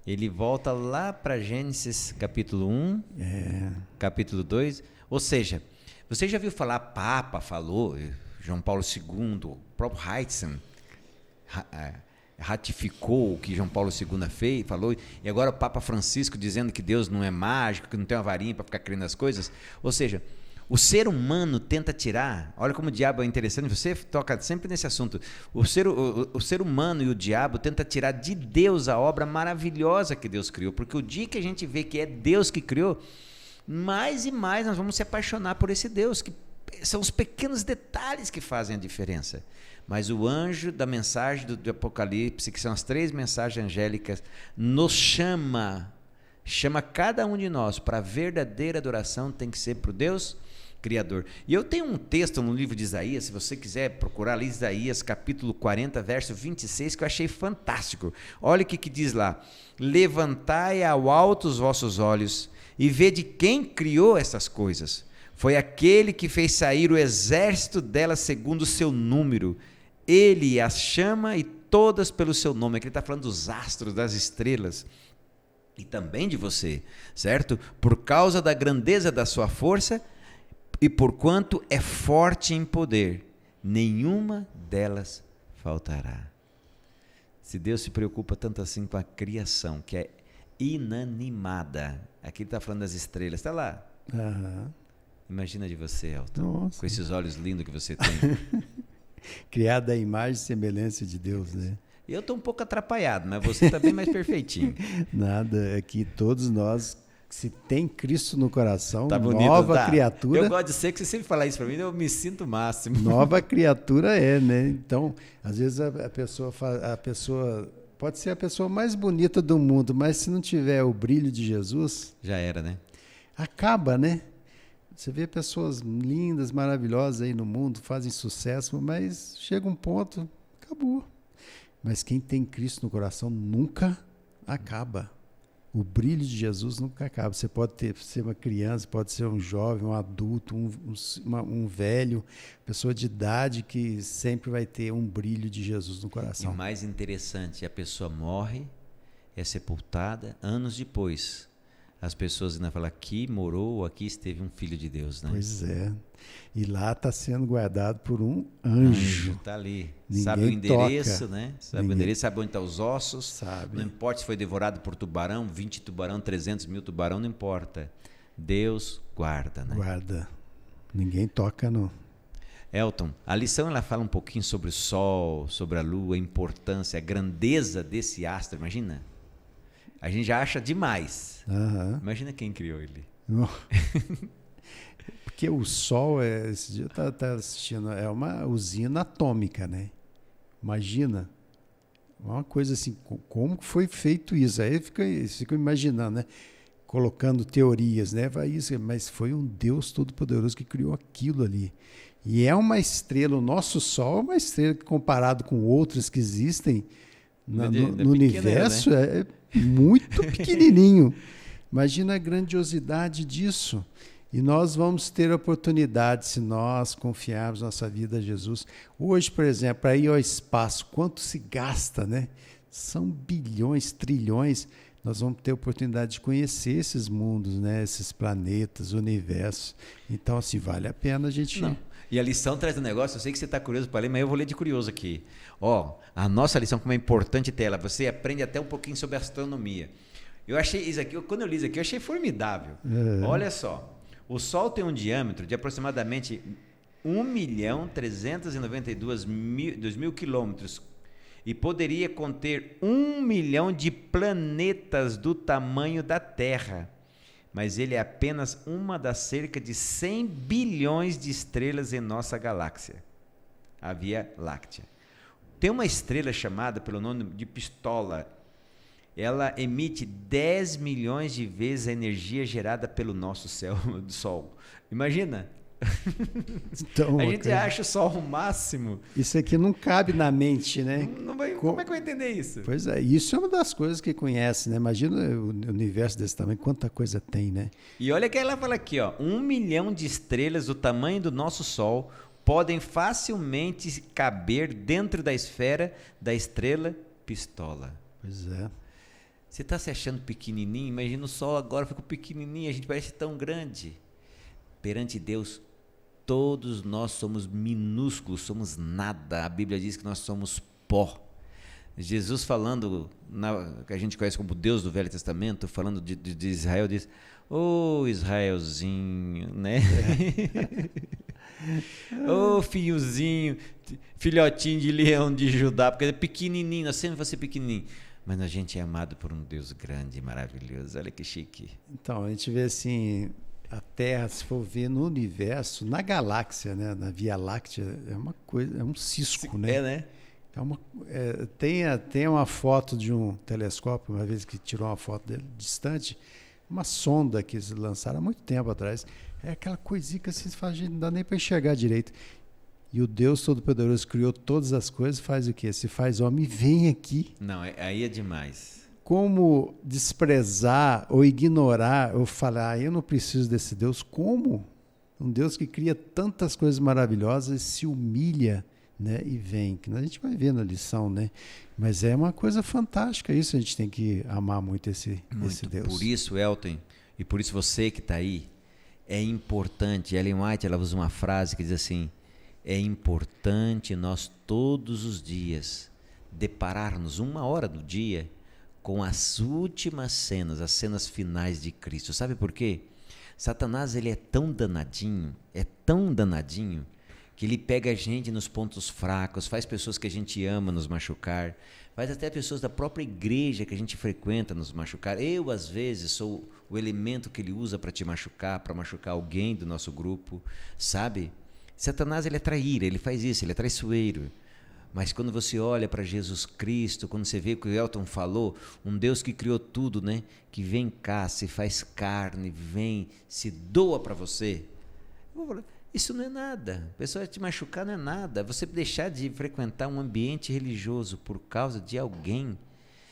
ele volta lá para Gênesis capítulo 1, capítulo 2. Ou seja, você já viu falar, Papa falou, João Paulo II, o próprio Heitzen ratificou o que João Paulo II fez, falou, e agora o Papa Francisco dizendo que Deus não é mágico, que não tem uma varinha para ficar criando as coisas. Ou seja, o ser humano tenta tirar, olha como o diabo é interessante, você toca sempre nesse assunto, o ser humano e o diabo tenta tirar de Deus a obra maravilhosa que Deus criou, porque o dia que a gente vê que é Deus que criou, mais e mais nós vamos se apaixonar por esse Deus, que são os pequenos detalhes que fazem a diferença. Mas o anjo da mensagem do Apocalipse, que são as 3 mensagens angélicas, nos chama cada um de nós para a verdadeira adoração, tem que ser para o Deus Criador. E eu tenho um texto no livro de Isaías, se você quiser procurar ali, Isaías capítulo 40, verso 26, que eu achei fantástico. Olha o que diz lá: levantai ao alto os vossos olhos e vede quem criou essas coisas. Foi aquele que fez sair o exército delas segundo o seu número. Ele as chama e todas pelo seu nome. Aqui ele está falando dos astros, das estrelas. E também de você, certo? Por causa da grandeza da sua força e porquanto é forte em poder, nenhuma delas faltará. Se Deus se preocupa tanto assim com a criação, que é inanimada. Aqui ele está falando das estrelas. Está lá. Imagina de você, Elton. Nossa. Com esses olhos lindos que você tem. Criada à imagem e semelhança de Deus, né? Eu estou um pouco atrapalhado, mas você está bem mais perfeitinho. Nada, é que todos nós, se tem Cristo no coração, tá bonito, nova tá? Criatura... Eu gosto de ser que você sempre fala isso para mim, eu me sinto o máximo. Nova criatura é, né? Então, às vezes a pessoa pode ser a pessoa mais bonita do mundo, mas se não tiver o brilho de Jesus... Já era, né? Acaba, né? Você vê pessoas lindas, maravilhosas aí no mundo, fazem sucesso, mas chega um ponto, acabou. Mas quem tem Cristo no coração nunca acaba. O brilho de Jesus nunca acaba. Você pode ser uma criança, pode ser um jovem, um adulto, um velho, pessoa de idade que sempre vai ter um brilho de Jesus no coração. E o mais interessante, a pessoa morre, é sepultada, anos depois... As pessoas ainda falam, aqui morou, aqui esteve um filho de Deus, né? Pois é. E lá está sendo guardado por um anjo. Está ali. Ninguém sabe o endereço, toca. né? Sabe o endereço, sabe onde estão os ossos. Sabe. Não importa se foi devorado por tubarão, 20 tubarão, 300 mil tubarão, não importa. Deus guarda, né? Guarda. Ninguém toca, não. Elton, a lição ela fala um pouquinho sobre o sol, sobre a lua, a importância, a grandeza desse astro, imagina? A gente já acha demais. Imagina quem criou ele. Porque o Sol, esse dia eu estava assistindo, é uma usina atômica, né? Imagina. Uma coisa assim, como foi feito isso? Aí eles ficam imaginando, né? colocando teorias, né? Vai isso, mas foi um Deus Todo-Poderoso que criou aquilo ali. E é uma estrela, o nosso Sol é uma estrela que, comparado com outras que existem no universo, né? É muito pequenininho. Imagina a grandiosidade disso. E nós vamos ter a oportunidade, se nós confiarmos nossa vida a Jesus. Hoje, por exemplo, para ir ao espaço, quanto se gasta, né? São bilhões, trilhões. Nós vamos ter a oportunidade de conhecer esses mundos, né? Esses planetas, o universo. Então, assim, vale a pena a gente... Não. E a lição traz um negócio, eu sei que você está curioso para ler, mas eu vou ler de curioso aqui. Ó, a nossa lição, como é importante ter ela, você aprende até um pouquinho sobre astronomia. Eu achei isso aqui, quando eu li isso aqui, eu achei formidável. Olha só, o Sol tem um diâmetro de aproximadamente 1.392.000 quilômetros e poderia conter 1 milhão de planetas do tamanho da Terra. Mas ele é apenas uma das cerca de 100 bilhões de estrelas em nossa galáxia, a Via Láctea. Tem uma estrela chamada pelo nome de Pistola. Ela emite 10 milhões de vezes a energia gerada pelo nosso céu do Sol. Imagina! Então, a gente acha o Sol o máximo. Isso aqui não cabe na mente, né? Como é que eu vou entender isso? Pois é, isso é uma das coisas que conhece, né? Imagina o universo desse tamanho, quanta coisa tem, né? E olha que ela fala aqui, ó, 1 milhão de estrelas do tamanho do nosso Sol podem facilmente caber dentro da esfera da estrela Pistola. Pois é. Você está se achando pequenininho? Imagina o Sol agora ficou pequenininho, a gente parece tão grande. Perante Deus, todos nós somos minúsculos, somos nada. A Bíblia diz que nós somos pó. Jesus falando, que a gente conhece como Deus do Velho Testamento, falando de Israel, diz, ô Israelzinho, né? Ô filhozinho, filhotinho de leão de Judá, porque é pequenininho, nós sempre vamos ser pequenininho. Mas a gente é amado por um Deus grande e maravilhoso, olha que chique. Então, a gente vê assim... A Terra, se for ver no universo, na galáxia, né, na Via Láctea, é uma coisa, é um cisco, né? É, né? Tem uma foto de um telescópio, uma vez que tirou uma foto dele distante, uma sonda que eles lançaram há muito tempo atrás. É aquela coisinha que assim, a gente não dá nem para enxergar direito. E o Deus Todo-Poderoso criou todas as coisas, faz o quê? Se faz homem, vem aqui. Não, aí é demais. Como desprezar ou ignorar ou falar, eu não preciso desse Deus? Como? Um Deus que cria tantas coisas maravilhosas, se humilha, né, e vem. Que a gente vai ver na lição, né? Mas é uma coisa fantástica isso, a gente tem que amar muito esse Deus. Por isso, Elton, e por isso você que está aí, é importante, Ellen White, ela usa uma frase que diz assim, é importante nós todos os dias deparar-nos 1 hora do dia com as últimas cenas, as cenas finais de Cristo. Sabe por quê? Satanás, ele é tão danadinho, que ele pega a gente nos pontos fracos, faz pessoas que a gente ama nos machucar, faz até pessoas da própria igreja que a gente frequenta nos machucar. Eu, às vezes, sou o elemento que ele usa para te machucar, para machucar alguém do nosso grupo, sabe? Satanás, ele é traíra, ele faz isso, ele é traiçoeiro. Mas quando você olha para Jesus Cristo, quando você vê o que o Elton falou, um Deus que criou tudo, né? Que vem cá, se faz carne, vem, se doa para você. Isso não é nada. A pessoa te machucar não é nada. Você deixar de frequentar um ambiente religioso por causa de alguém,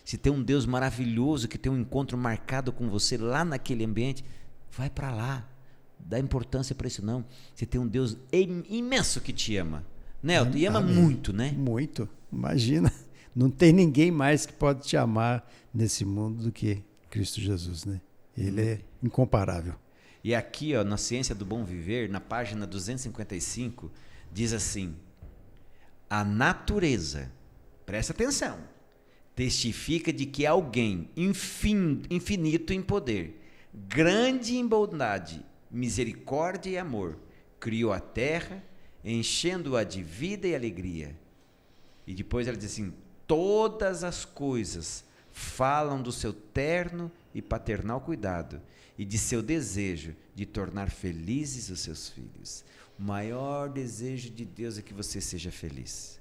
se tem um Deus maravilhoso que tem um encontro marcado com você lá naquele ambiente, vai para lá. Dá importância para isso não. Você tem um Deus imenso que te ama. Nelton, e ama muito, né? Muito. Imagina, não tem ninguém mais que pode te amar nesse mundo do que Cristo Jesus, né? Ele é incomparável. E aqui, ó, na Ciência do Bom Viver, na página 255, diz assim, a natureza, presta atenção, testifica de que alguém infinito em poder, grande em bondade, misericórdia e amor, criou a terra, enchendo-a de vida e alegria. E depois ela diz assim, todas as coisas falam do seu terno e paternal cuidado e de seu desejo de tornar felizes os seus filhos. O maior desejo de Deus é que você seja feliz.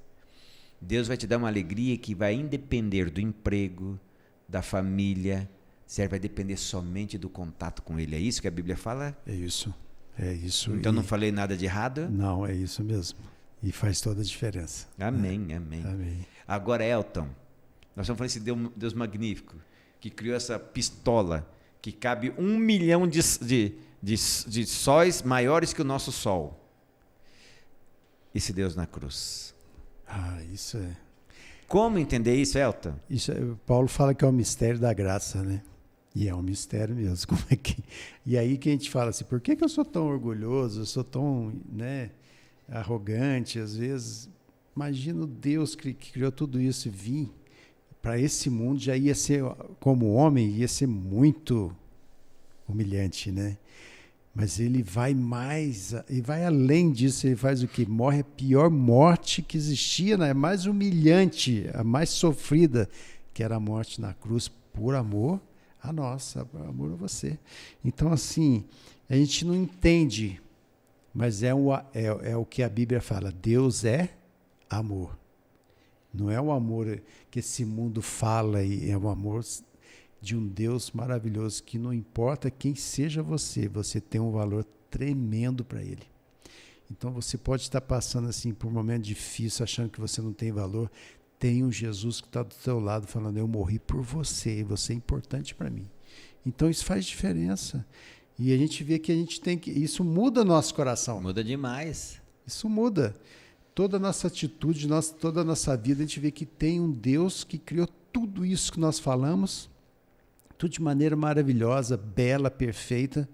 Deus vai te dar uma alegria que vai independer do emprego, da família, Serve a depender somente do contato com Ele. É isso que a Bíblia fala? É isso. É isso. Então não falei nada de errado? Não, é isso mesmo. E faz toda a diferença. Amém, amém. Amém. Agora, Elton, nós estamos falando desse Deus magnífico, que criou essa pistola, que cabe 1 milhão de sóis maiores que o nosso Sol. Esse Deus na cruz. Isso é. Como entender isso, Elton? Paulo fala que é o mistério da graça, né? E é um mistério mesmo. Como é que... E aí que a gente fala assim, por que eu sou tão orgulhoso, eu sou tão, né, arrogante, às vezes? Imagina o Deus que criou tudo isso e vir para esse mundo, já ia ser, como homem, ia ser muito humilhante, né? Mas ele vai mais, e vai além disso, ele faz o quê? Morre a pior morte que existia, né? A mais humilhante, a mais sofrida, que era a morte na cruz, por amor a nós, por amor a você. Então, assim, a gente não entende, mas é o que a Bíblia fala, Deus é amor. Não é o amor que esse mundo fala, é o amor de um Deus maravilhoso, que não importa quem seja você tem um valor tremendo para Ele. Então você pode estar passando assim por um momento difícil, achando que você não tem valor. Tem um Jesus que está do seu lado falando, eu morri por você, você é importante para mim. Então isso faz diferença. E a gente vê que a gente tem que... Isso muda nosso coração. Muda demais. Isso muda. Toda a nossa atitude, toda a nossa vida, a gente vê que tem um Deus que criou tudo isso que nós falamos, tudo de maneira maravilhosa, bela, perfeita,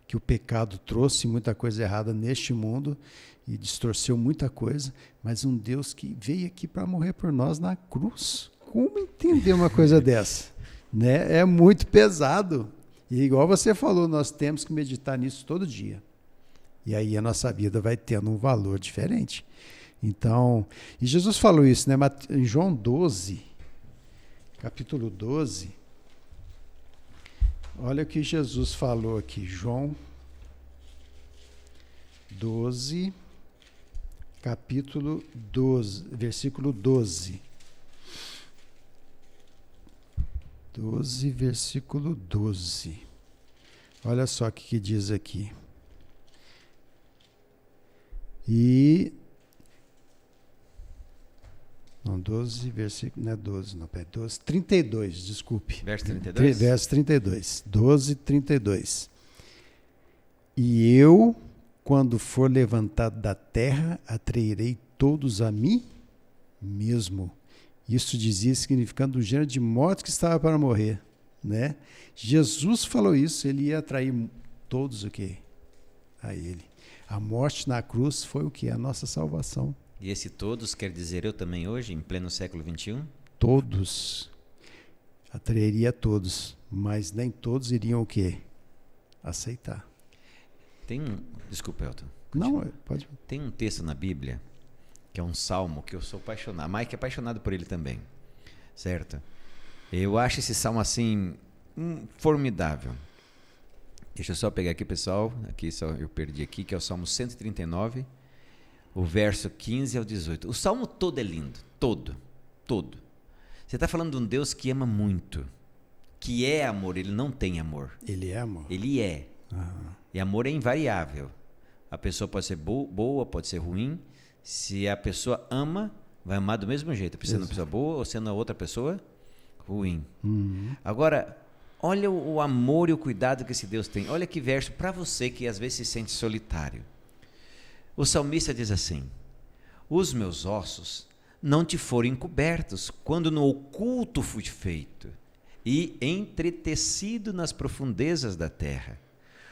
que o pecado trouxe muita coisa errada neste mundo e distorceu muita coisa, mas um Deus que veio aqui para morrer por nós na cruz. Como entender uma coisa dessa? Né? É muito pesado. E igual você falou, nós temos que meditar nisso todo dia. E aí a nossa vida vai tendo um valor diferente. Então, e Jesus falou isso, né? Em João 12, capítulo 12, olha o que Jesus falou aqui, João 12, capítulo 12, versículo 12. 12, versículo 12. Olha só o que diz aqui. Não, 12, versículo, não é 12, não, é 12, 32, desculpe. Verso 32? Verso 32, 12, 32. E eu, quando for levantado da terra, atrairei todos a mim mesmo. Isso dizia, significando o gênero de morte que estava para morrer, né? Jesus falou isso, ele ia atrair todos o quê? A ele. A morte na cruz foi o quê? A nossa salvação. E esse todos quer dizer eu também hoje, em pleno século XXI? Todos. Atrairia todos, mas nem todos iriam o quê? Aceitar. Desculpa, Elton. Não, pode. Tem um texto na Bíblia, que é um salmo, que eu sou apaixonado. Mike é apaixonado por ele também, certo? Eu acho esse salmo assim, formidável. Deixa eu só pegar aqui, pessoal. Aqui só eu perdi aqui, que é o Salmo 139, o verso 15 ao 18. O salmo todo é lindo, todo. Você está falando de um Deus que ama muito, que é amor, ele não tem amor. Ele é amor. Ele é. E amor é invariável. A pessoa pode ser boa, pode ser ruim. Se a pessoa ama, vai amar do mesmo jeito. Sendo uma pessoa boa ou sendo a outra pessoa ruim. Agora, olha o amor e o cuidado que esse Deus tem. Olha que verso para você que às vezes se sente solitário. O salmista diz assim: os meus ossos não te foram encobertos quando no oculto fui feito e entretecido nas profundezas da terra.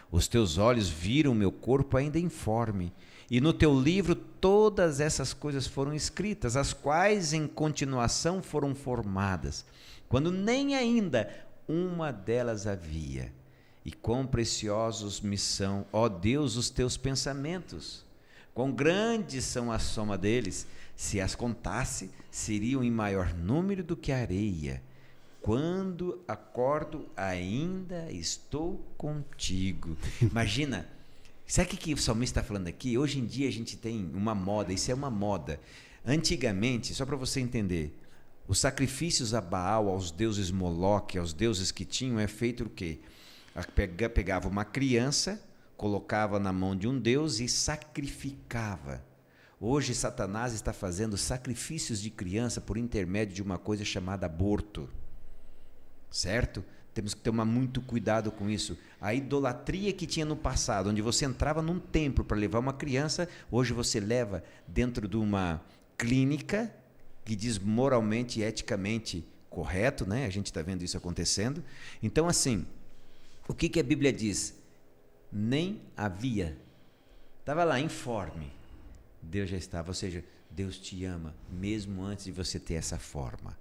Os teus olhos viram meu corpo ainda informe, e no teu livro todas essas coisas foram escritas, as quais em continuação foram formadas, quando nem ainda uma delas havia. E quão preciosos me são, ó Deus, os teus pensamentos. Quão grandes são a soma deles, se as contasse, seriam em maior número do que a areia. Quando acordo, ainda estou contigo. Imagina, sabe o que o salmista está falando aqui? Hoje em dia a gente tem uma moda, isso é uma moda. Antigamente, só para você entender, Os sacrifícios a Baal, aos deuses Moloque, aos deuses que tinham, é feito o quê? Pegava uma criança, colocava na mão de um deus e sacrificava. Hoje Satanás está fazendo sacrifícios de criança por intermédio de uma coisa chamada aborto. Certo? Temos que tomar muito cuidado com isso. A idolatria que tinha no passado, onde você entrava num templo para levar uma criança, hoje você leva dentro de uma clínica que diz moralmente e eticamente correto, né? A gente está vendo isso acontecendo. Então, assim, o que a Bíblia diz? Nem havia. Estava lá, informe. Deus já estava, ou seja, Deus te ama, mesmo antes de você ter essa forma,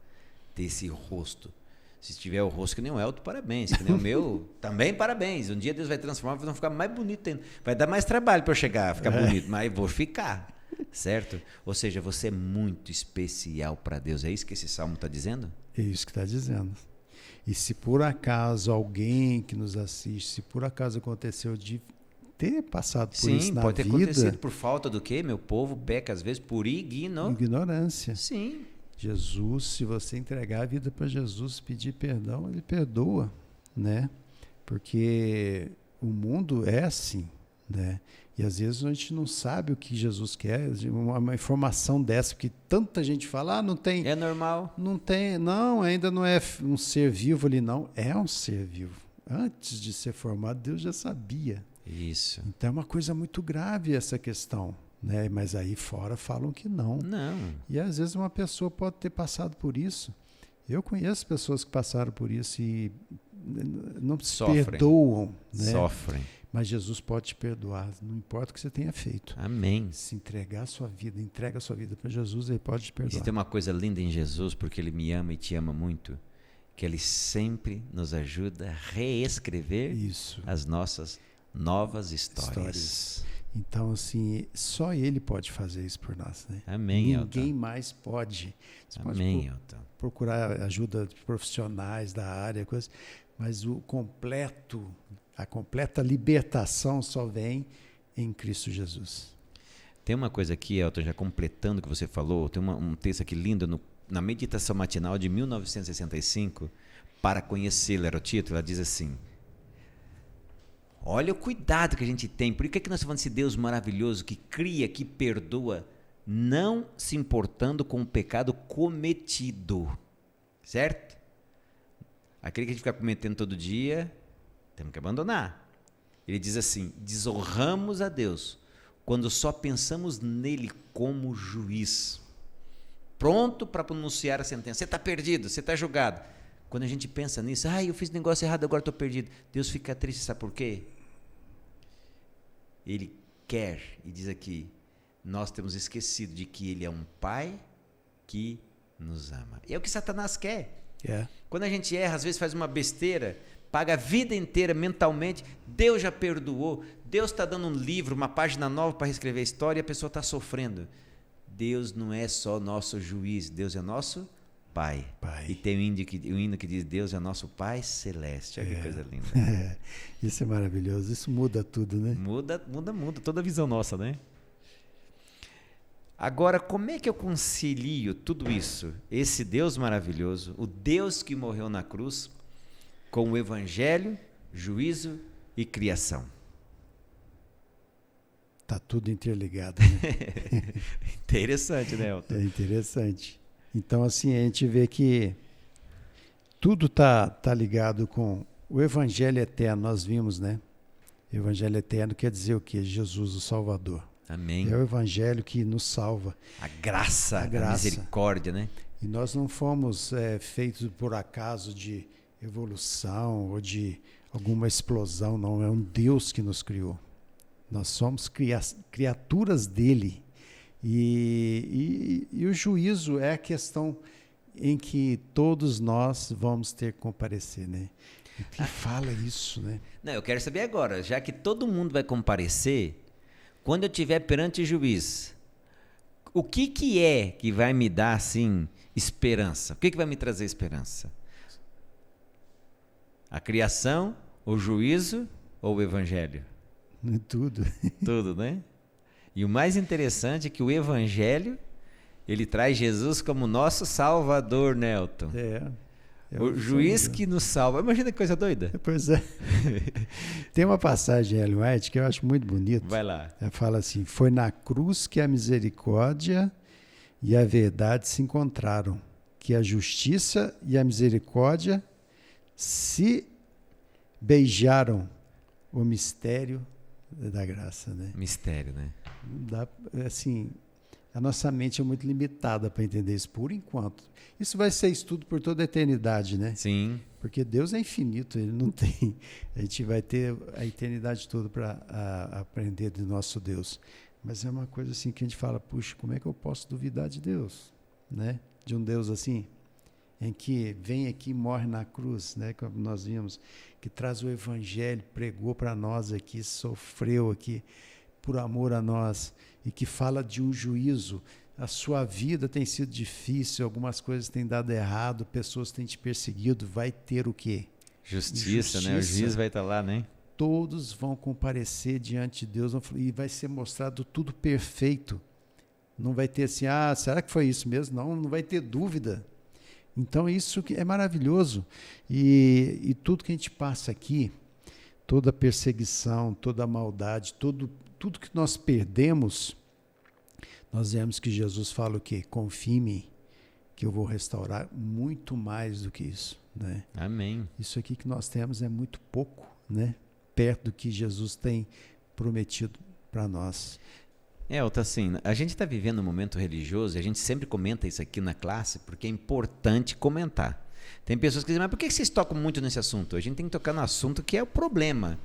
ter esse rosto. Se tiver o rosto que nem o Elton, parabéns. Que nem o meu, também parabéns. Um dia Deus vai transformar, vai ficar mais bonito ainda. Vai dar mais trabalho para eu chegar a ficar bonito, mas vou ficar, certo? Ou seja, você é muito especial para Deus. É isso que esse salmo está dizendo? É isso que está dizendo. E se por acaso alguém que nos assiste, se por acaso aconteceu de ter passado por isso na vida... Sim, pode ter acontecido por falta do quê? Meu povo peca às vezes por ignorância. Sim. Jesus, se você entregar a vida para Jesus, pedir perdão, ele perdoa, né? Porque o mundo é assim, né? E às vezes a gente não sabe o que Jesus quer, uma informação dessa, porque tanta gente fala, não tem... É normal. Não tem, não, ainda não é um ser vivo ali, não. É um ser vivo. Antes de ser formado, Deus já sabia. Isso. Então é uma coisa muito grave essa questão, né? Mas aí fora falam que não. Não. E às vezes uma pessoa pode ter passado por isso. Eu conheço pessoas que passaram por isso e não se perdoam, né? Sofrem. Mas Jesus pode te perdoar, não importa o que você tenha feito. Amém. Se entregar a sua vida, entrega a sua vida para Jesus, ele pode te perdoar. E se tem uma coisa linda em Jesus, porque ele me ama e te ama muito, que ele sempre nos ajuda a reescrever as nossas novas histórias. Então, assim, só ele pode fazer isso por nós, né? Amém, Ninguém mais pode. Você Amém, pode procurar ajuda de profissionais da área, mas a completa libertação só vem em Cristo Jesus. Tem uma coisa aqui, Elton, já completando o que você falou, tem um texto aqui lindo na meditação matinal de 1965, Para Conhecê-lo era o título, ela diz assim: olha o cuidado que a gente tem. Por que nós estamos falando desse Deus maravilhoso que cria, que perdoa, não se importando com o pecado cometido, certo? Aquele que a gente fica cometendo todo dia, temos que abandonar. Ele diz assim: desonramos a Deus quando só pensamos nele como juiz, pronto para pronunciar a sentença. Você está perdido, você está julgado. Quando a gente pensa nisso, eu fiz negócio errado, agora estou perdido. Deus fica triste, sabe por quê? Ele quer, e diz aqui, nós temos esquecido de que ele é um pai que nos ama. E é o que Satanás quer. Quando a gente erra, às vezes faz uma besteira, paga a vida inteira mentalmente, Deus já perdoou, Deus está dando um livro, uma página nova para reescrever a história e a pessoa está sofrendo. Deus não é só nosso juiz, Deus é nosso Pai. E tem um hino que diz: Deus é nosso Pai Celeste. Olha que coisa linda. Isso é maravilhoso, isso muda tudo, né? Muda toda a visão nossa, né? Agora, como é que eu concilio tudo isso, esse Deus maravilhoso, o Deus que morreu na cruz, com o Evangelho, juízo e criação? Tá tudo interligado, né? Interessante, né, Elton? É interessante. Então, assim, a gente vê que tudo tá ligado com o Evangelho eterno. Nós vimos, né? O Evangelho eterno quer dizer o quê? Jesus, o Salvador. Amém. É o Evangelho que nos salva. A graça, a misericórdia, né? E nós não fomos feitos por acaso de evolução ou de alguma explosão, não. É um Deus que nos criou. Nós somos criaturas dele. E o juízo é a questão em que todos nós vamos ter que comparecer, né? E que fala isso, né? Não, eu quero saber agora, já que todo mundo vai comparecer, quando eu estiver perante o juiz, o que é que vai me dar, assim, esperança? O que vai me trazer esperança? A criação, o juízo ou o evangelho? Tudo. Tudo, né? E o mais interessante é que o evangelho Ele traz Jesus como nosso Salvador, Nelton. O juiz que nos salva. Imagina que coisa doida. Pois é. Tem uma passagem de Ellen White que eu acho muito bonita. Vai lá. Ela fala assim: foi na cruz que a misericórdia e a verdade se encontraram, que a justiça e a misericórdia se beijaram, o mistério da graça, né? Mistério, né? Assim, a nossa mente é muito limitada para entender isso por enquanto. Isso vai ser estudo por toda a eternidade, né? Sim. Porque Deus é infinito, Ele não tem. A gente vai ter a eternidade toda para aprender de nosso Deus. Mas é uma coisa assim que a gente fala, puxa, como é que eu posso duvidar de Deus, né? De um Deus assim, em que vem aqui e morre na cruz, né? Como nós vimos, que traz o evangelho, pregou para nós aqui, sofreu aqui por amor a nós, e que fala de um juízo. A sua vida tem sido difícil, algumas coisas têm dado errado, pessoas têm te perseguido, vai ter o quê? Justiça, né? O juiz vai estar lá, né? Todos vão comparecer diante de Deus e vai ser mostrado tudo perfeito. Não vai ter assim, será que foi isso mesmo? Não vai ter dúvida. Então isso é maravilhoso. E tudo que a gente passa aqui, toda a perseguição, toda a maldade, tudo que nós perdemos, nós vemos que Jesus fala o quê? Confie em mim, que eu vou restaurar muito mais do que isso, né? Amém. Isso aqui que nós temos é muito pouco, né? Perto do que Jesus tem prometido para nós. Elton, assim, a gente está vivendo um momento religioso e a gente sempre comenta isso aqui na classe porque é importante comentar. Tem pessoas que dizem, mas por que vocês tocam muito nesse assunto? A gente tem que tocar no assunto que é o problema,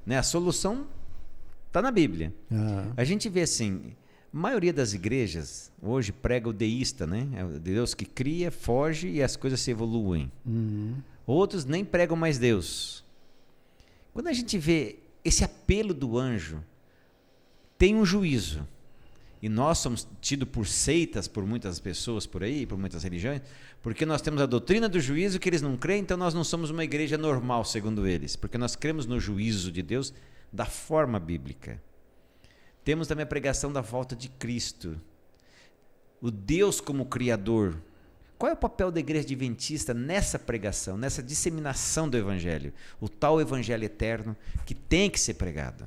né? A solução está na Bíblia. A gente vê assim, a maioria das igrejas hoje prega o deísta, né? É o Deus que cria, foge e as coisas se evoluem. Outros nem pregam mais Deus. Quando a gente vê esse apelo do anjo, tem um juízo. E nós somos tidos por seitas por muitas pessoas por aí, por muitas religiões, porque nós temos a doutrina do juízo que eles não creem, então nós não somos uma igreja normal, segundo eles, porque nós cremos no juízo de Deus da forma bíblica. Temos também a pregação da volta de Cristo, o Deus como Criador. Qual é o papel da igreja adventista nessa pregação, nessa disseminação do evangelho? O tal evangelho eterno que tem que ser pregado.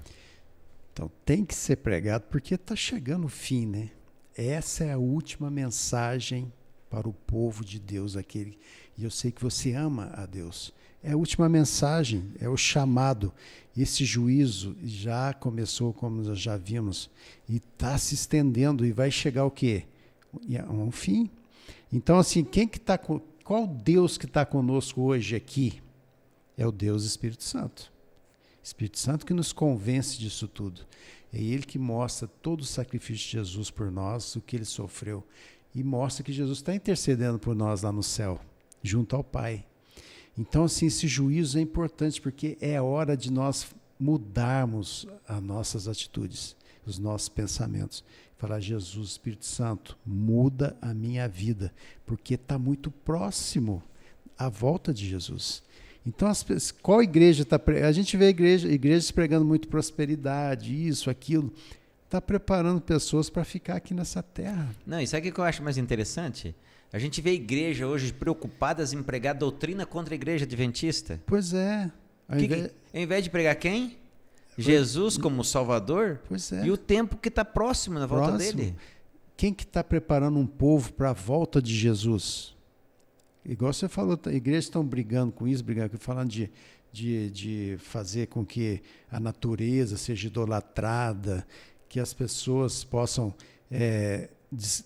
Então tem que ser pregado porque está chegando o fim, né? Essa é a última mensagem para o povo de Deus, e eu sei que você ama a Deus. É a última mensagem, é o chamado. Esse juízo já começou, como nós já vimos, e está se estendendo, e vai chegar o quê? Um fim. Então, assim, qual Deus que está conosco hoje aqui? É o Deus Espírito Santo. Espírito Santo que nos convence disso tudo. É Ele que mostra todo o sacrifício de Jesus por nós, o que Ele sofreu. E mostra que Jesus está intercedendo por nós lá no céu, junto ao Pai. Então, assim, esse juízo é importante, porque é hora de nós mudarmos as nossas atitudes, os nossos pensamentos. Falar, Jesus, Espírito Santo, muda a minha vida, porque está muito próximo a volta de Jesus. Então, qual igreja está... A gente vê igrejas pregando muito prosperidade, isso, aquilo. Está preparando pessoas para ficar aqui nessa terra. Não, e sabe o que eu acho mais interessante? A gente vê a igreja hoje preocupadas em pregar doutrina contra a igreja adventista. Pois é. Ao invés de pregar quem? Jesus como Salvador. Pois é. E o tempo que está próximo na volta dele. Quem que está preparando um povo para a volta de Jesus? Igual você falou, igrejas estão brigando com isso, falando de fazer com que a natureza seja idolatrada, que as pessoas possam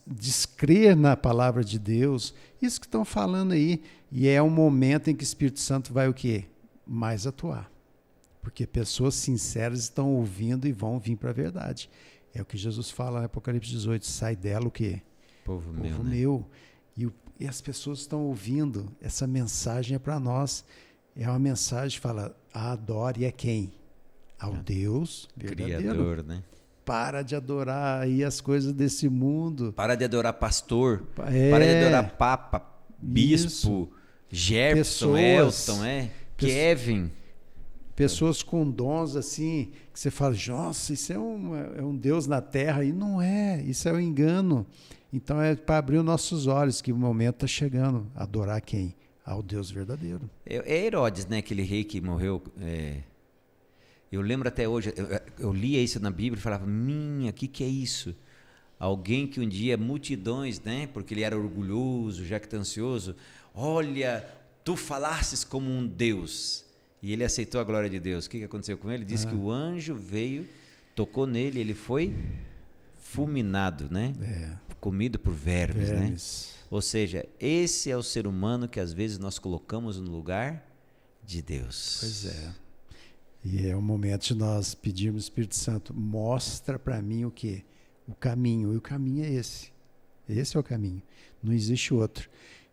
descrer na palavra de Deus. Isso que estão falando aí. E é um momento em que o Espírito Santo vai o quê? Mais atuar. Porque pessoas sinceras estão ouvindo e vão vir para a verdade. É o que Jesus fala em Apocalipse 18. Sai dela o quê? Povo meu. Né? E as pessoas estão ouvindo. Essa mensagem é para nós. É uma mensagem que fala, adore a quem? Ao Deus verdadeiro. Criador, né? Para de adorar aí as coisas desse mundo. Para de adorar pastor. Para de adorar papa, bispo, isso. Jefferson, Elton, Kevin. Pessoas com dons assim, que você fala, nossa, isso é um Deus na terra. E não é, isso é um engano. Então é para abrir os nossos olhos que o momento está chegando. Adorar quem? Ao Deus verdadeiro. É Herodes, né? Aquele rei que morreu. Eu lembro até hoje, eu lia isso na Bíblia e falava, que é isso? Alguém que um dia multidões, né? Porque ele era orgulhoso, jactancioso. Olha, tu falasses como um Deus. E ele aceitou a glória de Deus. O que aconteceu com ele? Diz que o anjo veio, tocou nele, ele foi fulminado, né? Comido por vermes, né? Ou seja, esse é o ser humano que às vezes nós colocamos no lugar de Deus. Pois é. E é o momento de nós pedirmos ao Espírito Santo, mostra para mim o quê? O caminho. E o caminho é esse. Esse é o caminho. Não existe outro.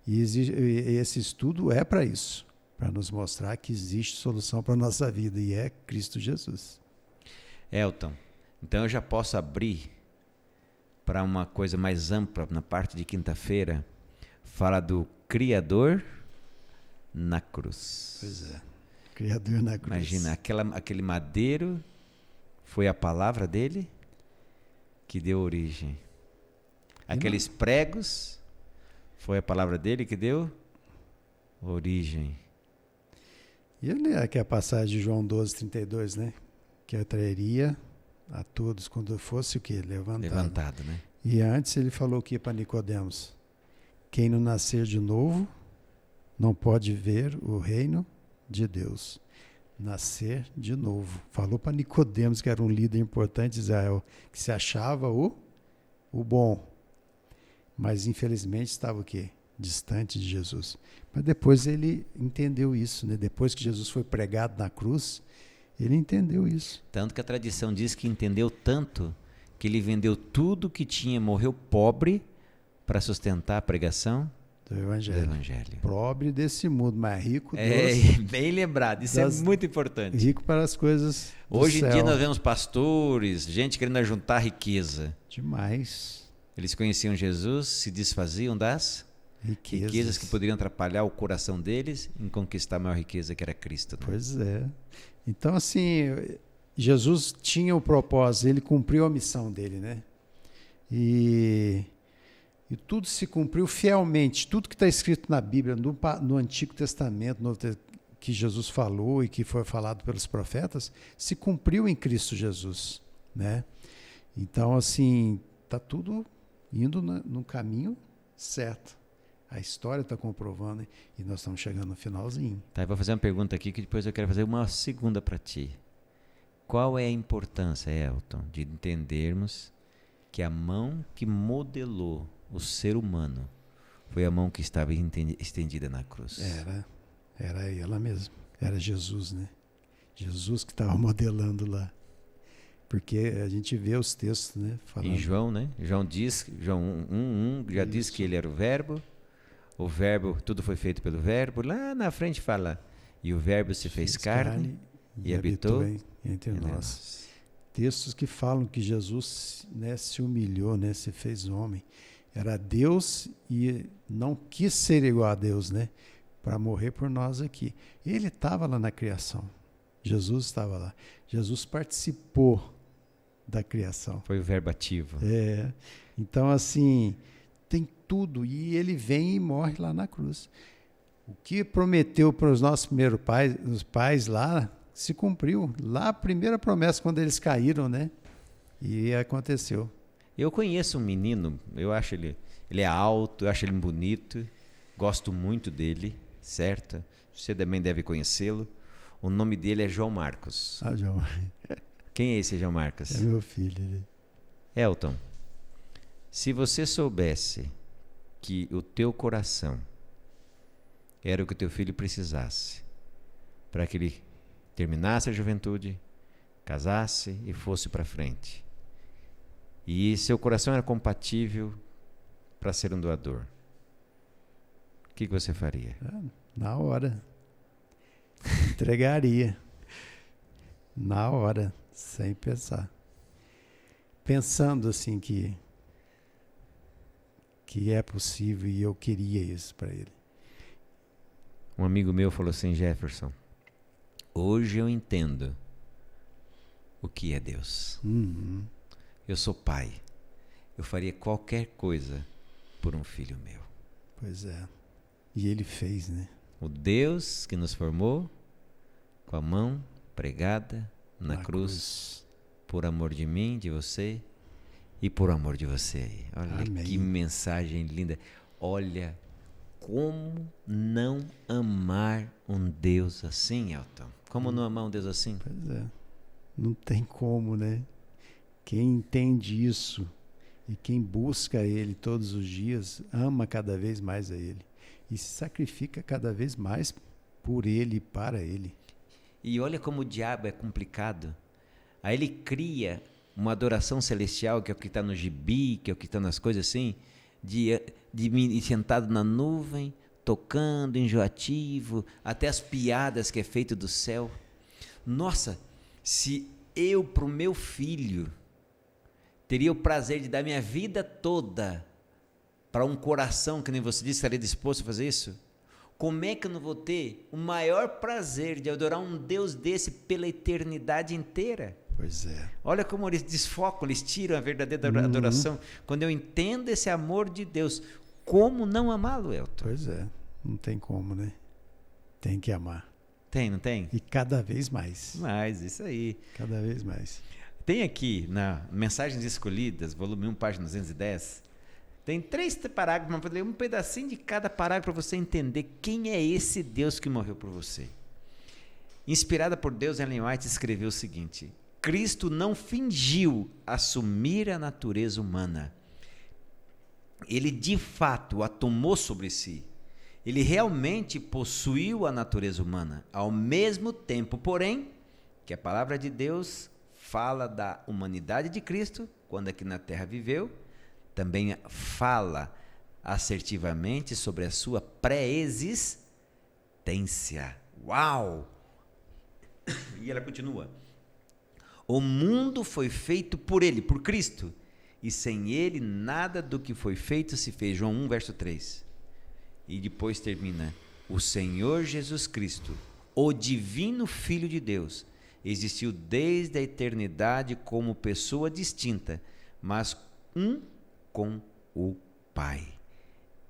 E esse estudo é para isso. Para nos mostrar que existe solução para a nossa vida. E é Cristo Jesus. Elton, então eu já posso abrir para uma coisa mais ampla na parte de quinta-feira. Fala do Criador na cruz. Pois é. Criador na cruz. Imagina, aquele madeiro foi a palavra dele que deu origem. Aqueles pregos foi a palavra dele que deu origem. E aqui a passagem de João 12:32, né? Que atrairia a todos quando fosse o quê? Levantado, né? E antes ele falou o que para Nicodemos? Quem não nascer de novo não pode ver o reino de Deus. Nascer de novo. Falou para Nicodemos, que era um líder importante de Israel, que se achava o bom. Mas infelizmente estava o quê? Distante de Jesus. Mas depois ele entendeu isso, né? Depois que Jesus foi pregado na cruz, ele entendeu isso. Tanto que a tradição diz que entendeu tanto que ele vendeu tudo que tinha, morreu pobre para sustentar a pregação do Evangelho. Pobre desse mundo, mas rico bem lembrado, isso é muito importante. Rico para as coisas do Hoje céu. em dia nós vemos pastores, gente querendo juntar riqueza. Demais. Eles conheciam Jesus, se desfaziam das riquezas que poderiam atrapalhar o coração deles em conquistar a maior riqueza, que era Cristo. Né? Pois é. Então, assim, Jesus tinha o propósito, ele cumpriu a missão dele, né? E tudo se cumpriu fielmente. Tudo que está escrito na Bíblia, no Antigo Testamento, que Jesus falou e que foi falado pelos profetas, se cumpriu em Cristo Jesus, né? Então, assim, está tudo indo no caminho certo. A história está comprovando e nós estamos chegando no finalzinho. Tá, eu vou fazer uma pergunta aqui que depois eu quero fazer uma segunda para ti. Qual é a importância, Elton, de entendermos que a mão que modelou o ser humano foi a mão que estava estendida na cruz? Era ela mesmo. Era Jesus, né? Jesus que estava modelando lá. Porque a gente vê os textos, né? Falando. Em João, né? João 1:1 já diz que ele era o verbo. O verbo, tudo foi feito pelo verbo. Lá na frente fala, e o verbo se fez carne e habitou entre nós. Textos que falam que Jesus, né, se humilhou, né, se fez homem. Era Deus e não quis ser igual a Deus, né? Para morrer por nós aqui. Ele estava lá na criação. Jesus estava lá. Jesus participou da criação. Foi o verbo ativo. Então, assim, tem tudo. E ele vem e morre lá na cruz. O que prometeu para os nossos primeiros pais, os pais lá, se cumpriu. Lá a primeira promessa, quando eles caíram, né? E aconteceu. Eu conheço um menino, eu acho ele é alto, eu acho ele bonito, gosto muito dele, certo? Você também deve conhecê-lo. O nome dele é João Marcos. João. Quem é esse João Marcos? É meu filho. Elton, se você soubesse que o teu coração era o que o teu filho precisasse para que ele terminasse a juventude, casasse e fosse para frente, e seu coração era compatível para ser um doador, o que você faria? Na hora. Entregaria. Na hora, sem pensar. Pensando assim que é possível e eu queria isso para ele. Um amigo meu falou assim, Jefferson, hoje eu entendo o que é Deus. Uhum. Eu sou pai. Eu faria qualquer coisa por um filho meu. Pois é. E ele fez, né? O Deus que nos formou com a mão pregada na cruz, por amor de mim, de você e por amor de você aí. Olha Amém. Que mensagem linda. Olha como não amar um Deus assim, Elton. Como não amar um Deus assim? Pois é. Não tem como, né? Quem entende isso e quem busca Ele todos os dias, ama cada vez mais a Ele. E se sacrifica cada vez mais por Ele e para Ele. E olha como o diabo é complicado. Aí ele cria uma adoração celestial, que é o que está no gibi, que é o que está nas coisas assim, de mim sentado na nuvem, tocando, enjoativo, até as piadas que é feito do céu. Nossa, se eu para o meu filho teria o prazer de dar minha vida toda para um coração, que nem você disse, estaria disposto a fazer isso? Como é que eu não vou ter o maior prazer de adorar um Deus desse pela eternidade inteira? Pois é. Olha como eles desfocam, eles tiram a verdadeira adoração. Quando eu entendo esse amor de Deus, como não amá-lo, Elton? Pois é. Não tem como, né? Tem que amar. Tem, não tem? E cada vez mais. Mas, isso aí. Cada vez mais. Tem aqui, na Mensagens Escolhidas, volume 1, página 210, tem 3 parágrafos, mas vou ler um pedacinho de cada parágrafo para você entender quem é esse Deus que morreu por você. Inspirada por Deus, Ellen White escreveu o seguinte: Cristo não fingiu assumir a natureza humana. Ele de fato a tomou sobre si. Ele realmente possuiu a natureza humana. Ao mesmo tempo, porém, que a palavra de Deus fala da humanidade de Cristo, quando aqui na terra viveu, também fala assertivamente sobre a sua pré-existência. Uau! E ela continua: o mundo foi feito por ele, por Cristo, e sem ele nada do que foi feito se fez. João 1, verso 3. E depois termina: o Senhor Jesus Cristo, o divino Filho de Deus, existiu desde a eternidade como pessoa distinta, mas com o Pai.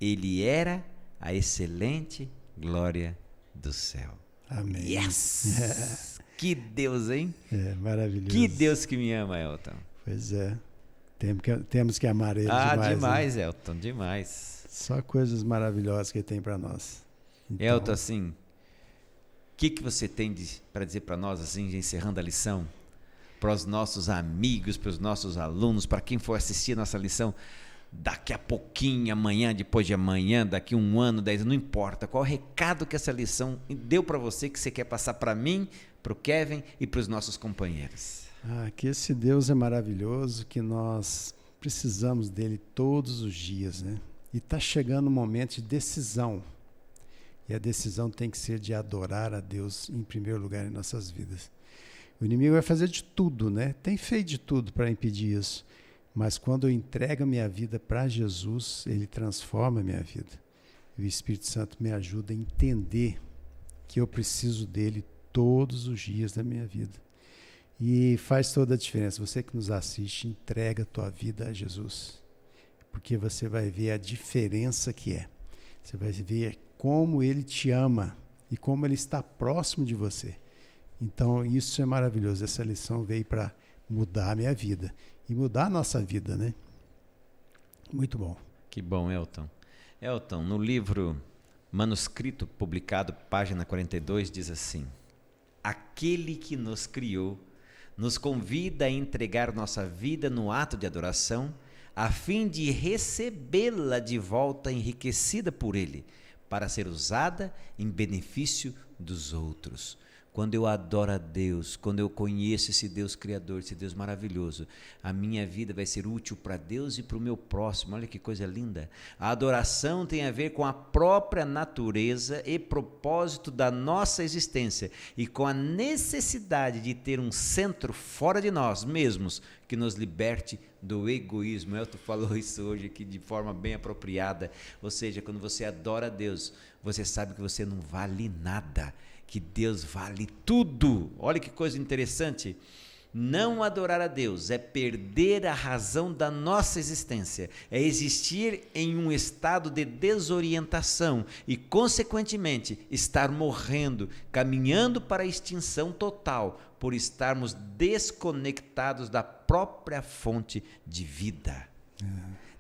Ele era a excelente glória do céu. Amém. Yes! Que Deus, hein? É maravilhoso. Que Deus que me ama, Elton. Pois é. Temos que amar Ele demais. Demais, né? Elton, demais. Só coisas maravilhosas que Ele tem para nós. Então, Elton, assim, o que você tem para dizer para nós, assim, encerrando a lição? Para os nossos amigos, para os nossos alunos, para quem for assistir a nossa lição daqui a pouquinho, amanhã, depois de amanhã, daqui 1 ano, 10 anos, não importa. Qual o recado que essa lição deu para você, que você quer passar para mim, para o Kevin e para os nossos companheiros? Que esse Deus é maravilhoso, que nós precisamos dele todos os dias, né? E está chegando um momento de decisão. E a decisão tem que ser de adorar a Deus em primeiro lugar em nossas vidas. O inimigo vai fazer de tudo, né? Tem feito de tudo para impedir isso. Mas quando eu entrego a minha vida para Jesus, Ele transforma a minha vida. E o Espírito Santo me ajuda a entender que eu preciso dele todos os dias da minha vida. E faz toda a diferença. Você que nos assiste, entrega a tua vida a Jesus. Porque você vai ver a diferença que é. Você vai ver como Ele te ama e como Ele está próximo de você. Então, isso é maravilhoso. Essa lição veio para mudar a minha vida. E mudar a nossa vida, né? Muito bom. Que bom, Elton. Elton, no livro Manuscrito, publicado, página 42, diz assim: aquele que nos criou nos convida a entregar nossa vida no ato de adoração, a fim de recebê-la de volta enriquecida por Ele, para ser usada em benefício dos outros. Quando eu adoro a Deus, quando eu conheço esse Deus Criador, esse Deus maravilhoso, a minha vida vai ser útil para Deus e para o meu próximo. Olha que coisa linda. A adoração tem a ver com a própria natureza e propósito da nossa existência e com a necessidade de ter um centro fora de nós mesmos que nos liberte do egoísmo. Elton falou isso hoje aqui de forma bem apropriada. Ou seja, quando você adora a Deus, você sabe que você não vale nada, que Deus vale tudo. Olha que coisa interessante. Não adorar a Deus é perder a razão da nossa existência, é existir em um estado de desorientação e, consequentemente, estar morrendo, caminhando para a extinção total, por estarmos desconectados da própria fonte de vida.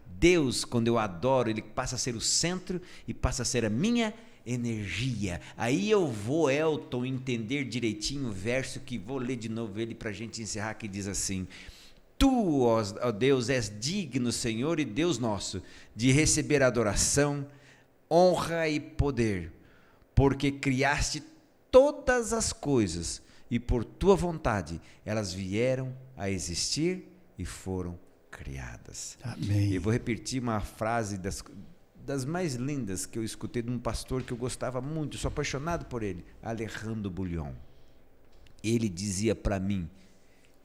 Deus, quando eu adoro, ele passa a ser o centro e passa a ser a minha energia. Aí eu vou, Elton, entender direitinho o verso que vou ler de novo ele para a gente encerrar, que diz assim: Tu, ó Deus, és digno, Senhor e Deus nosso, de receber adoração, honra e poder, porque criaste todas as coisas e por tua vontade elas vieram a existir e foram criadas. Amém. Eu vou repetir uma frase das mais lindas que eu escutei de um pastor que eu gostava muito, sou apaixonado por ele, Alejandro Bullion. Ele dizia para mim,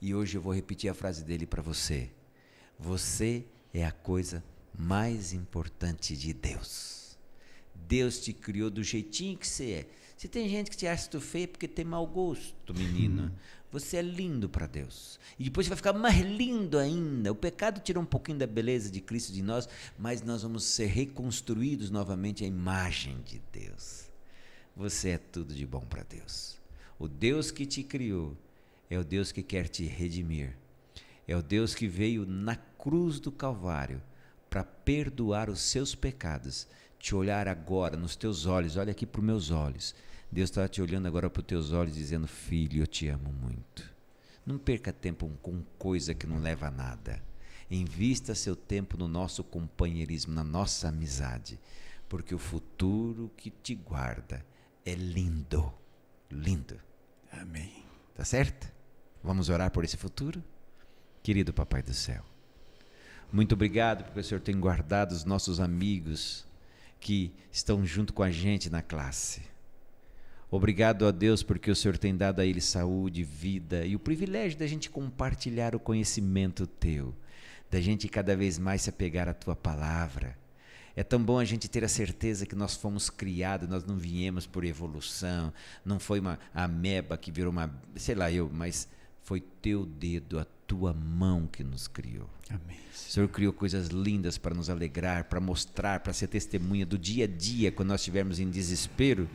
e hoje eu vou repetir a frase dele para você: você é a coisa mais importante de Deus. Deus te criou do jeitinho que você é. Se tem gente que te acha tu feio porque tem mau gosto, menino, você é lindo para Deus. E depois você vai ficar mais lindo ainda. O pecado tira um pouquinho da beleza de Cristo de nós, mas nós vamos ser reconstruídos novamente à imagem de Deus. Você é tudo de bom para Deus. O Deus que te criou é o Deus que quer te redimir. É o Deus que veio na cruz do Calvário para perdoar os seus pecados. Te olhar agora nos teus olhos, olha aqui para os meus olhos. Deus está te olhando agora para os teus olhos dizendo: filho, eu te amo muito. Não perca tempo com coisa que não leva a nada. Invista seu tempo no nosso companheirismo, na nossa amizade, porque o futuro que te guarda é lindo, lindo. Amém. Tá certo? Vamos orar por esse futuro? Querido Papai do Céu, muito obrigado porque o Senhor tem guardado os nossos amigos que estão junto com a gente na classe. Obrigado a Deus porque o Senhor tem dado a eles saúde, vida e o privilégio da gente compartilhar o conhecimento teu, da gente cada vez mais se apegar à tua palavra. É tão bom a gente ter a certeza que nós fomos criados, nós não viemos por evolução, não foi uma ameba que virou uma, mas foi teu dedo, a tua mão que nos criou. Amém. O Senhor criou coisas lindas para nos alegrar, para mostrar, para ser testemunha do dia a dia, quando nós estivermos em desespero,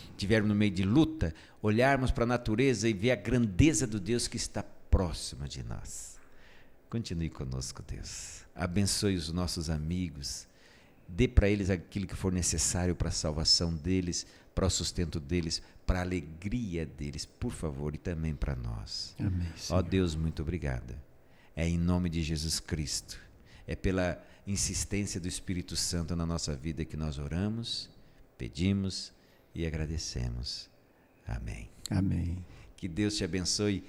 estivermos no meio de luta, olharmos para a natureza e ver a grandeza do Deus que está próximo de nós. Continue conosco, Deus. Abençoe os nossos amigos. Dê para eles aquilo que for necessário para a salvação deles, para o sustento deles, para a alegria deles, por favor, e também para nós. Amém, Senhor. Ó Deus, muito obrigado. É em nome de Jesus Cristo, é pela insistência do Espírito Santo na nossa vida que nós oramos, pedimos e agradecemos. Amém. Amém. Que Deus te abençoe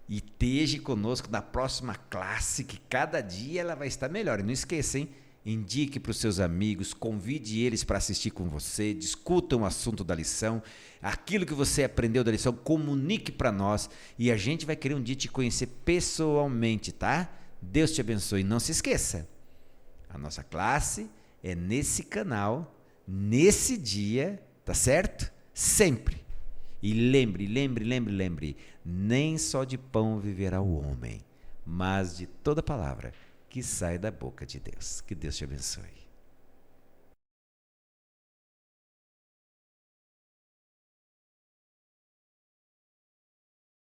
e esteja conosco na próxima classe, que cada dia ela vai estar melhor. E não esqueça, hein? Indique para os seus amigos, convide eles para assistir com você, discutam o assunto da lição, aquilo que você aprendeu da lição, comunique para nós e a gente vai querer um dia te conhecer pessoalmente, tá? Deus te abençoe. Não se esqueça, a nossa classe é nesse canal, nesse dia, tá certo? Sempre. E lembre, nem só de pão viverá o homem, mas de toda palavra que sai da boca de Deus. Que Deus te abençoe.